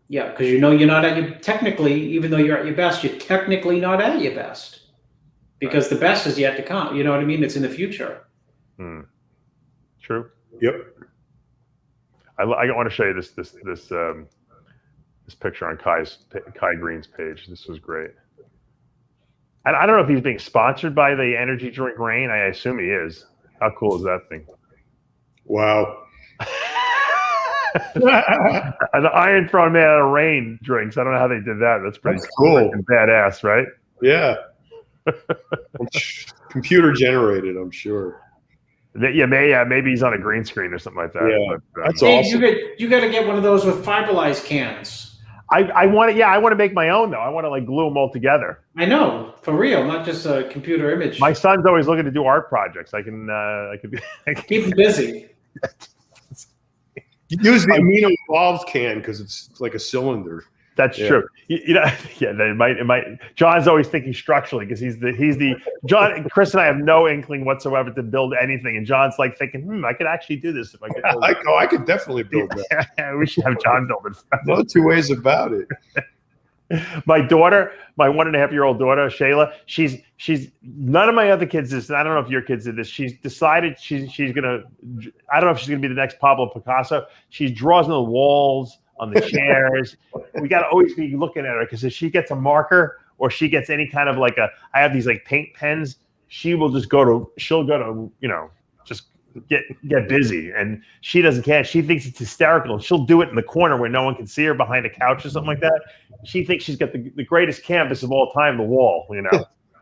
Yeah, because you're not at your technically, even though you're at your best, you're technically not at your best, because the best is yet to come. You know what I mean? It's in the future. True. Yep. I want to show you this picture on Kai Green's page. This was great. I don't know if he's being sponsored by the energy drink Rain. I assume he is. How cool is that thing? Wow. An Iron Throne man out of Rain drinks. I don't know how they did that. That's pretty cool. Badass, right? Yeah. Computer generated, I'm sure. Maybe he's on a green screen or something like that. Yeah, but, that's awesome. You got to get one of those with fiberglass cans. I want to make my own though. I want to like glue them all together. I know, for real, not just a computer image. My son's always looking to do art projects. I can keep him busy. You use the amino evolved can because it's like a cylinder. That's true. It might. John's always thinking structurally because he's the John. Chris and I have no inkling whatsoever to build anything, and John's like thinking, I could actually do this if I could. I could definitely build that. We should have John build it. No 2 ways about it. My daughter, my 1.5-year-old daughter, Shayla, she's none of my other kids did this. I don't know if your kids did this. She's decided she's gonna. I don't know if she's gonna be the next Pablo Picasso. She draws on the walls on the chairs. We got to always be looking at her because if she gets a marker or she gets any kind of like I have these like paint pens, she'll go to, just get busy, and she doesn't care. She thinks it's hysterical. She'll do it in the corner where no one can see her behind a couch or something like that. She thinks she's got the greatest canvas of all time, the wall,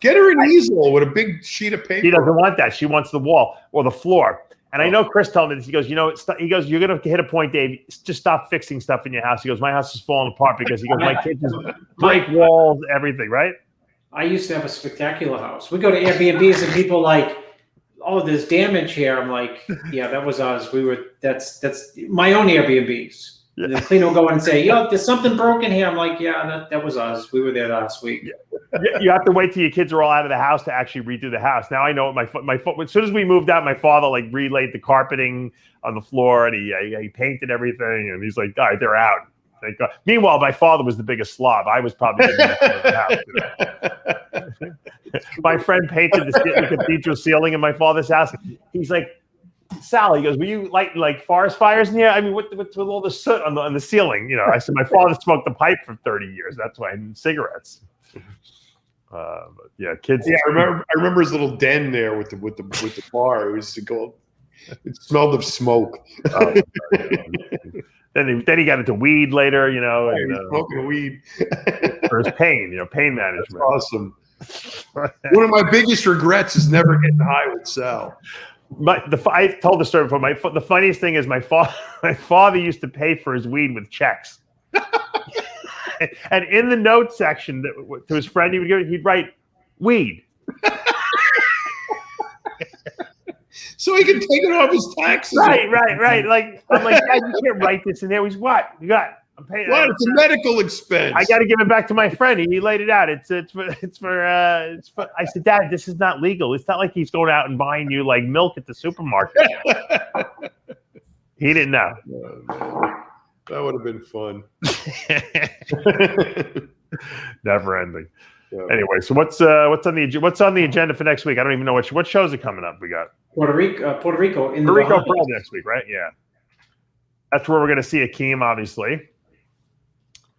Get her an easel with a big sheet of paper. She doesn't want that. She wants the wall or the floor. And I know Chris told me this. He goes, you're going to hit a point, Dave. Just stop fixing stuff in your house. He goes, my house is falling apart because my kids just break walls, everything, right? I used to have a spectacular house. We go to Airbnbs and people like, oh, there's damage here. I'm like, yeah, that was us. That's my own Airbnbs. Yeah. The cleaner will go in and say, yo, there's something broken here. I'm like, yeah, that was us. We were there last week. Yeah. You have to wait till your kids are all out of the house to actually redo the house. Now I know my foot. As soon as we moved out, my father like relayed the carpeting on the floor and he painted everything. And he's like, all right, they're out. Thank God. Meanwhile, my father was the biggest slob. I was probably the biggest in the house. My friend painted the cathedral ceiling in my father's house. He's like, Sal, he goes, will you light like forest fires in here? I mean, with all the soot on the ceiling? I said, my father smoked the pipe for 30 years. That's why I need cigarettes. But yeah, kids. Yeah, I remember his little den there with the bar. It it smelled of smoke. Then he got into weed later, smoking weed for his pain, pain management. That's awesome. One of my biggest regrets is never getting high with Sal. I told the story before. The funniest thing is my father used to pay for his weed with checks, and in the note section to his friend he'd write weed, so he can take it off his taxes. Right. Like I'm like, Dad, you can't write this in there. He's what you got? I'm paying. What? It's a medical expense. I got to give it back to my friend. He laid it out. It's for. I said, Dad, this is not legal. It's not like he's going out and buying you like milk at the supermarket. He didn't know. That would have been fun. Never ending. Yeah. Anyway, so what's on the agenda for next week? I don't even know what shows are coming up. We got Puerto Rico in Puerto Rico Pro next week, right? Yeah, that's where we're going to see Akim, obviously.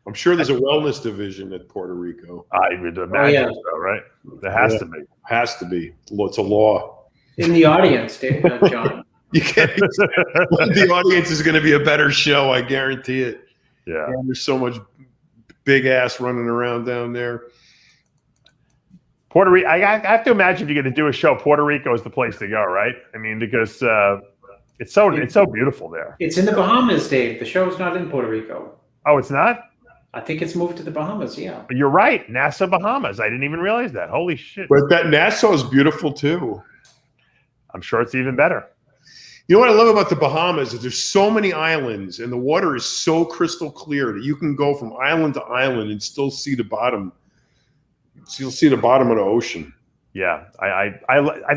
I'm sure there's a wellness division at Puerto Rico. I would imagine so, right? There has to be. Has to be. It's a law. In the audience, John. The audience is going to be a better show, I guarantee it. Yeah. There's so much big ass running around down there. Puerto Rico. I have to imagine if you're going to do a show, Puerto Rico is the place to go, right? I mean, because it's so beautiful there. It's in the Bahamas, Dave. The show's not in Puerto Rico. Oh, it's not? I think it's moved to the Bahamas. Yeah. But you're right, Nassau, Bahamas. I didn't even realize that. Holy shit! But that Nassau is beautiful too. I'm sure it's even better. You know what I love about the Bahamas is there's so many islands and the water is so crystal clear that you can go from island to island and still see the bottom. You'll see the bottom of the ocean. Yeah, I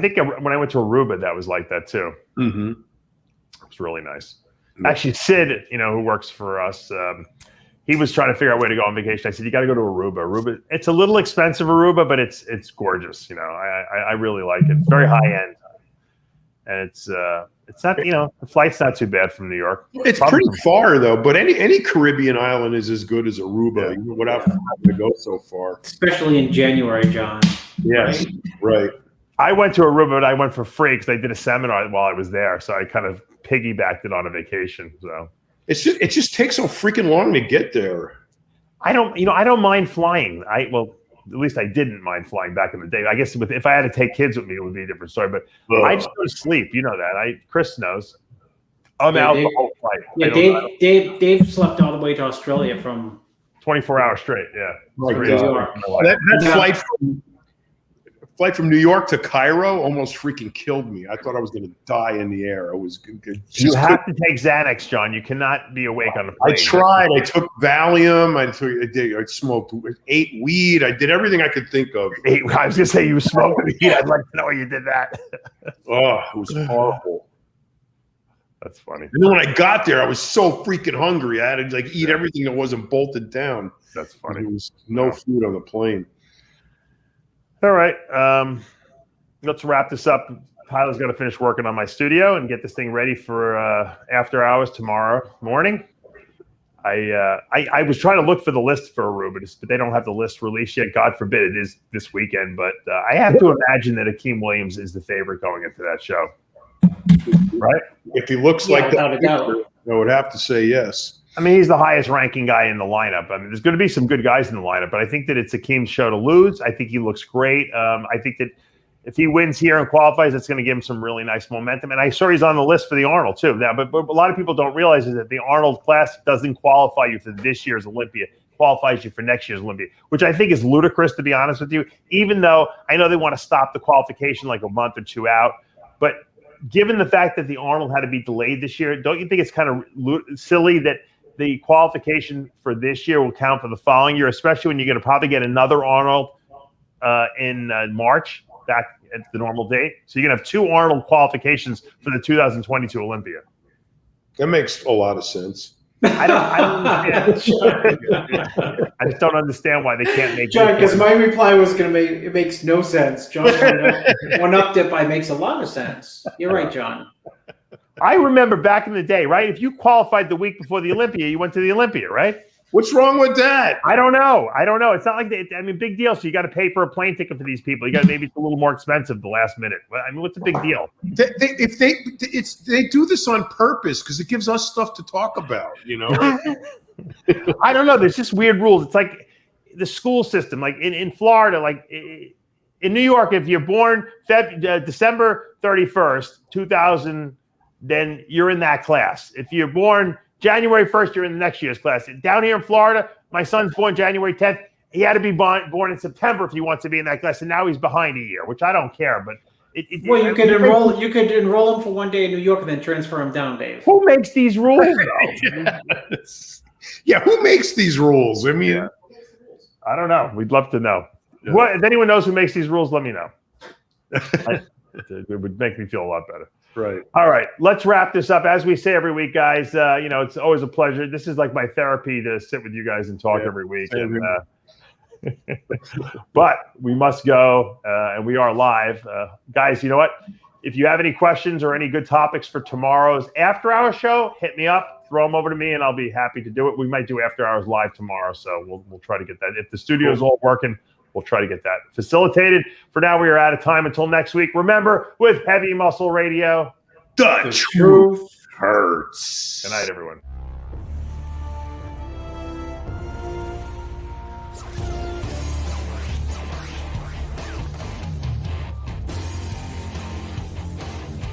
think when I went to Aruba, that was like that too. Mm-hmm. It was really nice. Actually, Sid, who works for us, he was trying to figure out where to go on vacation. I said, you got to go to Aruba. Aruba, it's a little expensive, Aruba, but it's gorgeous. I really like it. It's very high end, and it's not, the flight's not too bad from New York. It's pretty far though, but any Caribbean island is as good as Aruba, without having to go so far. Especially in January, John. Yes, right. I went to Aruba, but I went for free because I did a seminar while I was there, so I kind of piggybacked it on a vacation. So it just takes so freaking long to get there. I don't mind flying. At least I didn't mind flying back in the day. I guess if I had to take kids with me, it would be a different story. But I just go to sleep. You know that. Chris knows. I'm out the whole flight. Yeah, Dave slept all the way to Australia from 24 hours straight. Yeah, that flight from New York to Cairo almost freaking killed me. I thought I was going to die in the air. You have to take Xanax, John. You cannot be awake on the plane. I tried. I took Valium. I smoked, ate weed. I did everything I could think of. I was going to say you smoked weed. I'd like to know you did that. Oh, it was horrible. That's funny. And then when I got there, I was so freaking hungry. I had to eat everything that wasn't bolted down. That's funny. There was no food on the plane. All right. Let's wrap this up. Tyler's going to finish working on my studio and get this thing ready for after hours tomorrow morning. I was trying to look for the list for Aruba, but they don't have the list released yet. God forbid it is this weekend. But I have to imagine that Akim Williams is the favorite going into that show. Right? If he looks like that, I would have to say yes. I mean, he's the highest ranking guy in the lineup. I mean, there's going to be some good guys in the lineup, but I think that it's Akim's show to lose. I think he looks great. I think that if he wins here and qualifies, it's going to give him some really nice momentum. And I saw he's on the list for the Arnold too. Now, but a lot of people don't realize is that the Arnold class doesn't qualify you for this year's Olympia. It qualifies you for next year's Olympia, which I think is ludicrous, to be honest with you, even though I know they want to stop the qualification like a month or two out. But given the fact that the Arnold had to be delayed this year, don't you think it's kind of silly that the qualification for this year will count for the following year, especially when you're going to probably get another Arnold in March back at the normal date? So you're going to have 2 Arnold qualifications for the 2022 Olympia. That makes a lot of sense. I don't understand. I just don't understand why they can't make John, because my reply was going to make it makes no sense. John one up it by makes a lot of sense. You're right, John. I remember back in the day, right? If you qualified the week before the Olympia, you went to the Olympia, right? What's wrong with that? I don't know. It's not like I mean, big deal. So you got to pay for a plane ticket for these people. You got maybe it's a little more expensive the last minute. I mean, what's the big deal? They do this on purpose because it gives us stuff to talk about. You know. I don't know. There's just weird rules. It's like the school system. Like in Florida, like in New York, if you're born December 31st, 2000. Then you're in that class. If you're born January 1st, you're in the next year's class. Down here in Florida, my son's born January 10th. He had to be born in September if he wants to be in that class, and now he's behind a year, which I don't care. But you could enroll. You could enroll him for one day in New York and then transfer him down, Dave. Who makes these rules? Yeah, who makes these rules? I mean, I don't know. We'd love to know. Yeah. If anyone knows who makes these rules, let me know. It would make me feel a lot better. Right. All right. Let's wrap this up. As we say every week, guys, it's always a pleasure. This is like my therapy to sit with you guys and talk every week. And, but we must go, and we are live. Guys, you know what? If you have any questions or any good topics for tomorrow's after-hour show, hit me up, throw them over to me, and I'll be happy to do it. We might do after-hours live tomorrow, so we'll try to get that. If the studio is all working, we'll try to get that facilitated. For now, we are out of time. Until next week, remember, with Heavy Muscle Radio, the truth hurts. Good night, everyone.